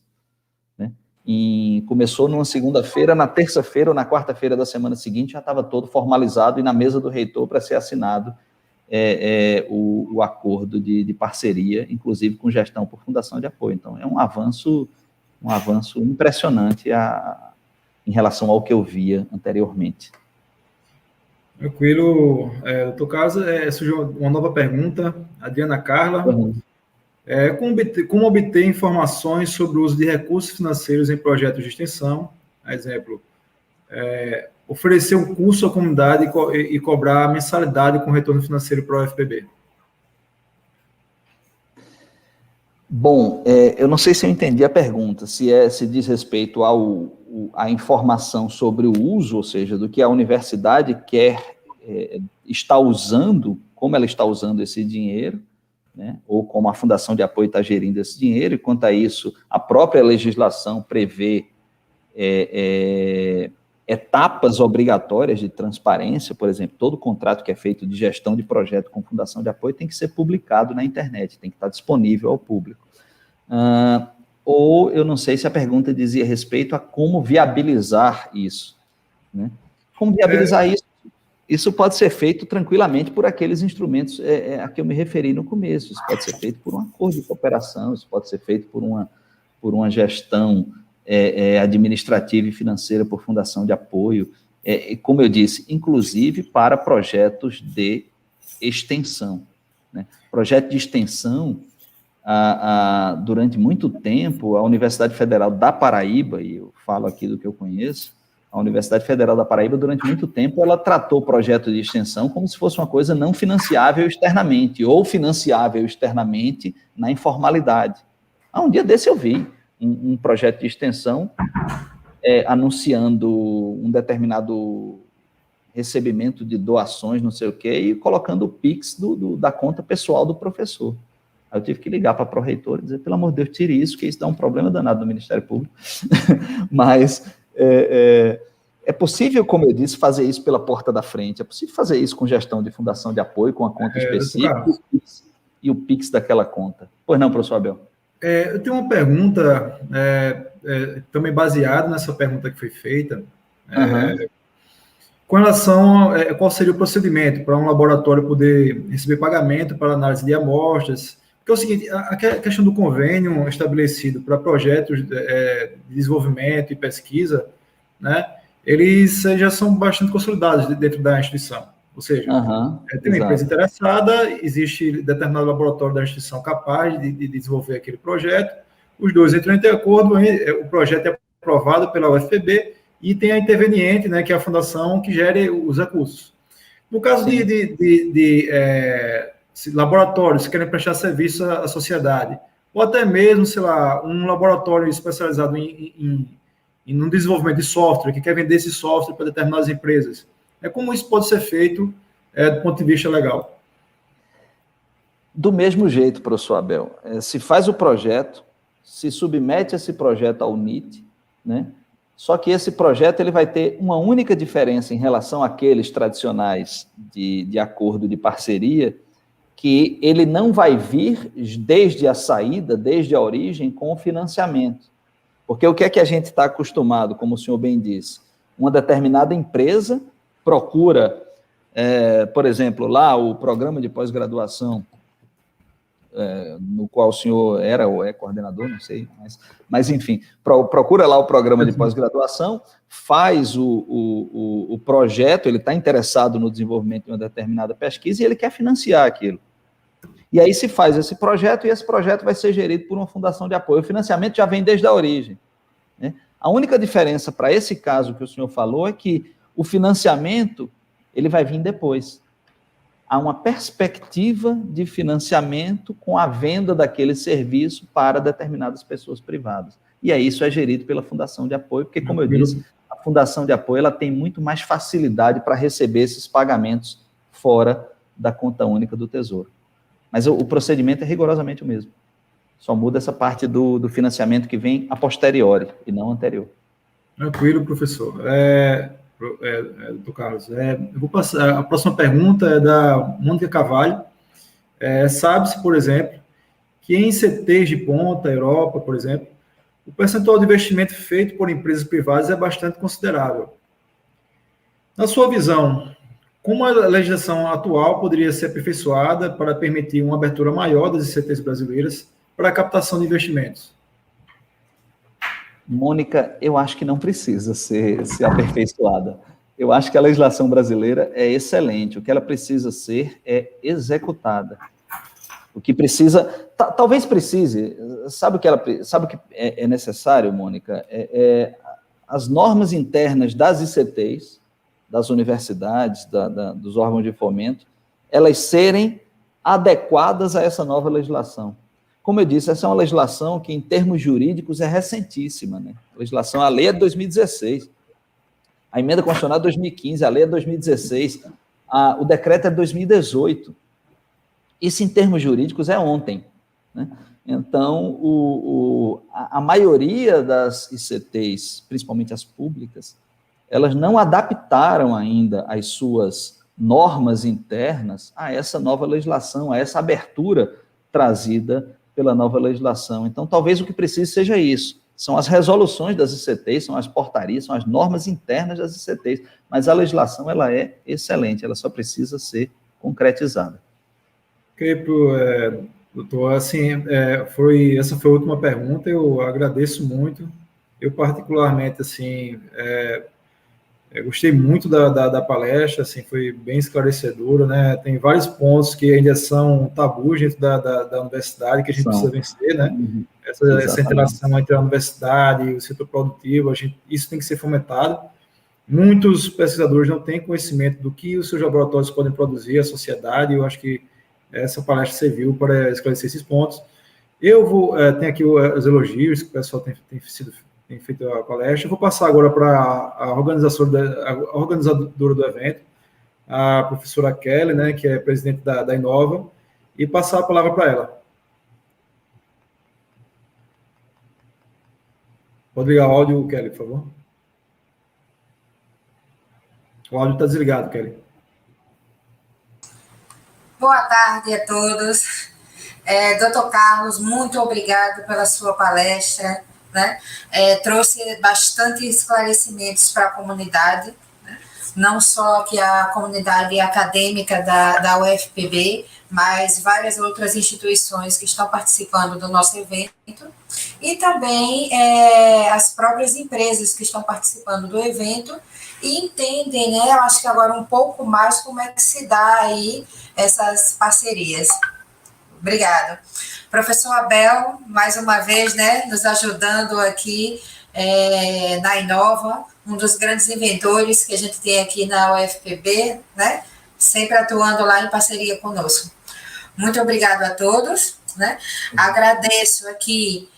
Né? E começou numa segunda-feira, na terça-feira ou na quarta-feira da semana seguinte já estava todo formalizado e na mesa do reitor para ser assinado o acordo de parceria, inclusive com gestão por fundação de apoio. Então, é um avanço impressionante em relação ao que eu via anteriormente. Tranquilo, doutor Carlos. Surgiu uma nova pergunta, Adriana Carla. Uhum. Como obter informações sobre o uso de recursos financeiros em projetos de extensão? Exemplo, oferecer um curso à comunidade e cobrar mensalidade com retorno financeiro para o UFPB. Bom, eu não sei se eu entendi a pergunta, se diz respeito à informação sobre o uso, ou seja, do que a universidade quer está usando, como ela está usando esse dinheiro, né, ou como a Fundação de Apoio está gerindo esse dinheiro, e quanto a isso, a própria legislação prevê etapas obrigatórias de transparência, por exemplo, todo contrato que é feito de gestão de projeto com Fundação de Apoio tem que ser publicado na internet, tem que estar disponível ao público. Ou eu não sei se a pergunta dizia respeito a como viabilizar isso, né? Como viabilizar isso? Isso pode ser feito tranquilamente por aqueles instrumentos a que eu me referi no começo. Isso pode ser feito por um acordo de cooperação, isso pode ser feito por uma gestão administrativa e financeira por fundação de apoio, como eu disse, inclusive para projetos de extensão, né? Projeto de extensão, durante muito tempo, a Universidade Federal da Paraíba, e eu falo aqui do que eu conheço, a Universidade Federal da Paraíba, durante muito tempo, ela tratou o projeto de extensão como se fosse uma coisa não financiável externamente, ou financiável externamente na informalidade. Um dia desse eu vi um projeto de extensão anunciando um determinado recebimento de doações, não sei o quê, e colocando o Pix da conta pessoal do professor. Aí eu tive que ligar para a pró-reitora e dizer, pelo amor de Deus, tire isso, que isso dá um problema danado no Ministério Público. Mas é possível, como eu disse, fazer isso pela porta da frente, é possível fazer isso com gestão de fundação de apoio, com a conta específica e o Pix daquela conta. Pois não, professor Abel? Eu tenho uma pergunta, também baseada nessa pergunta que foi feita, com relação a qual seria o procedimento para um laboratório poder receber pagamento para análise de amostras. Porque é o seguinte, a questão do convênio estabelecido para projetos de desenvolvimento e pesquisa, né, eles já são bastante consolidados dentro da instituição. Ou seja, tem uma empresa interessada, existe determinado laboratório da instituição capaz de desenvolver aquele projeto, os dois entram em acordo, o projeto é aprovado pela UFPB e tem a interveniente, né, que é a fundação que gere os recursos. No caso de laboratórios que querem prestar serviço à sociedade, ou até mesmo, sei lá, um laboratório especializado em um desenvolvimento de software, que quer vender esse software para determinadas empresas. Como isso pode ser feito do ponto de vista legal? Do mesmo jeito, professor Abel. Se faz o projeto, se submete esse projeto ao NIT, né? Só que esse projeto ele vai ter uma única diferença em relação àqueles tradicionais de acordo de parceria, que ele não vai vir desde a saída, desde a origem, com o financiamento. Porque o que é que a gente está acostumado, como o senhor bem disse? Uma determinada empresa procura, por exemplo, lá o programa de pós-graduação, no qual o senhor era ou é coordenador, não sei, mas enfim, procura lá o programa de pós-graduação, faz o projeto, ele está interessado no desenvolvimento de uma determinada pesquisa e ele quer financiar aquilo. E aí se faz esse projeto e esse projeto vai ser gerido por uma fundação de apoio. O financiamento já vem desde a origem, né? A única diferença para esse caso que o senhor falou é que o financiamento ele vai vir depois. Há uma perspectiva de financiamento com a venda daquele serviço para determinadas pessoas privadas. E aí isso é gerido pela Fundação de Apoio, porque, como eu disse, a Fundação de Apoio ela tem muito mais facilidade para receber esses pagamentos fora da conta única do Tesouro. Mas o procedimento é rigorosamente o mesmo. Só muda essa parte do financiamento que vem a posteriori e não anterior. Tranquilo, professor. Doutor Carlos, eu vou passar. A próxima pergunta é da Mônica Carvalho. Sabe-se, por exemplo, que em CTs de ponta, Europa, por exemplo, o percentual de investimento feito por empresas privadas é bastante considerável. Na sua visão, como a legislação atual poderia ser aperfeiçoada para permitir uma abertura maior das ICTs brasileiras para a captação de investimentos? Mônica, eu acho que não precisa ser aperfeiçoada. Eu acho que a legislação brasileira é excelente. O que ela precisa ser é executada. O que precisa... Talvez precise. Sabe o que é necessário, Mônica? As normas internas das ICTs, das universidades, dos órgãos de fomento, elas serem adequadas a essa nova legislação. como eu disse, essa é uma legislação que, em termos jurídicos, é recentíssima, né? A lei é de 2016, a emenda constitucional é de 2015, a lei é de 2016, o decreto é de 2018. Isso, em termos jurídicos, é ontem, né? Então, a maioria das ICTs, principalmente as públicas, elas não adaptaram ainda as suas normas internas a essa nova legislação, a essa abertura trazida pela nova legislação. Então, talvez o que precise seja isso. São as resoluções das ICTs, são as portarias, são as normas internas das ICTs, mas a legislação ela é excelente, ela só precisa ser concretizada. Ok, doutor, assim, essa foi a última pergunta, eu agradeço muito. Eu, particularmente, assim, gostei muito da palestra, assim, foi bem esclarecedora, né? Tem vários pontos que ainda são tabus dentro da universidade que a gente precisa vencer, né? Essa interação entre a universidade e o setor produtivo, isso tem que ser fomentado. Muitos pesquisadores não têm conhecimento do que os seus laboratórios podem produzir à sociedade, e eu acho que essa palestra serviu para esclarecer esses pontos. Tem aqui os elogios que o pessoal tem feito a palestra. Eu vou passar agora para a organizadora do evento, a professora Kelly, né, que é presidente da Inova, e passar a palavra para ela. Pode ligar o áudio, Kelly, por favor. O áudio está desligado, Kelly. Boa tarde a todos. Dr. Carlos, muito obrigado pela sua palestra, né? Trouxe bastante esclarecimentos para a comunidade, né? Não só que a comunidade acadêmica da UFPB, mas várias outras instituições que estão participando do nosso evento, e também as próprias empresas que estão participando do evento e entendem, né, eu acho que agora um pouco mais como é que se dá aí essas parcerias. Obrigada. Professor Abel, mais uma vez, né, nos ajudando aqui na Inova, um dos grandes inventores que a gente tem aqui na UFPB, né, sempre atuando lá em parceria conosco. Muito obrigado a todos, né? Agradeço aqui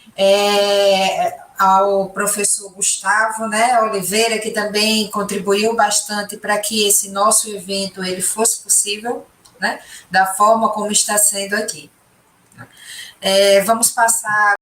ao professor Gustavo, né, Oliveira, que também contribuiu bastante para que esse nosso evento ele fosse possível, né, da forma como está sendo aqui. Vamos passar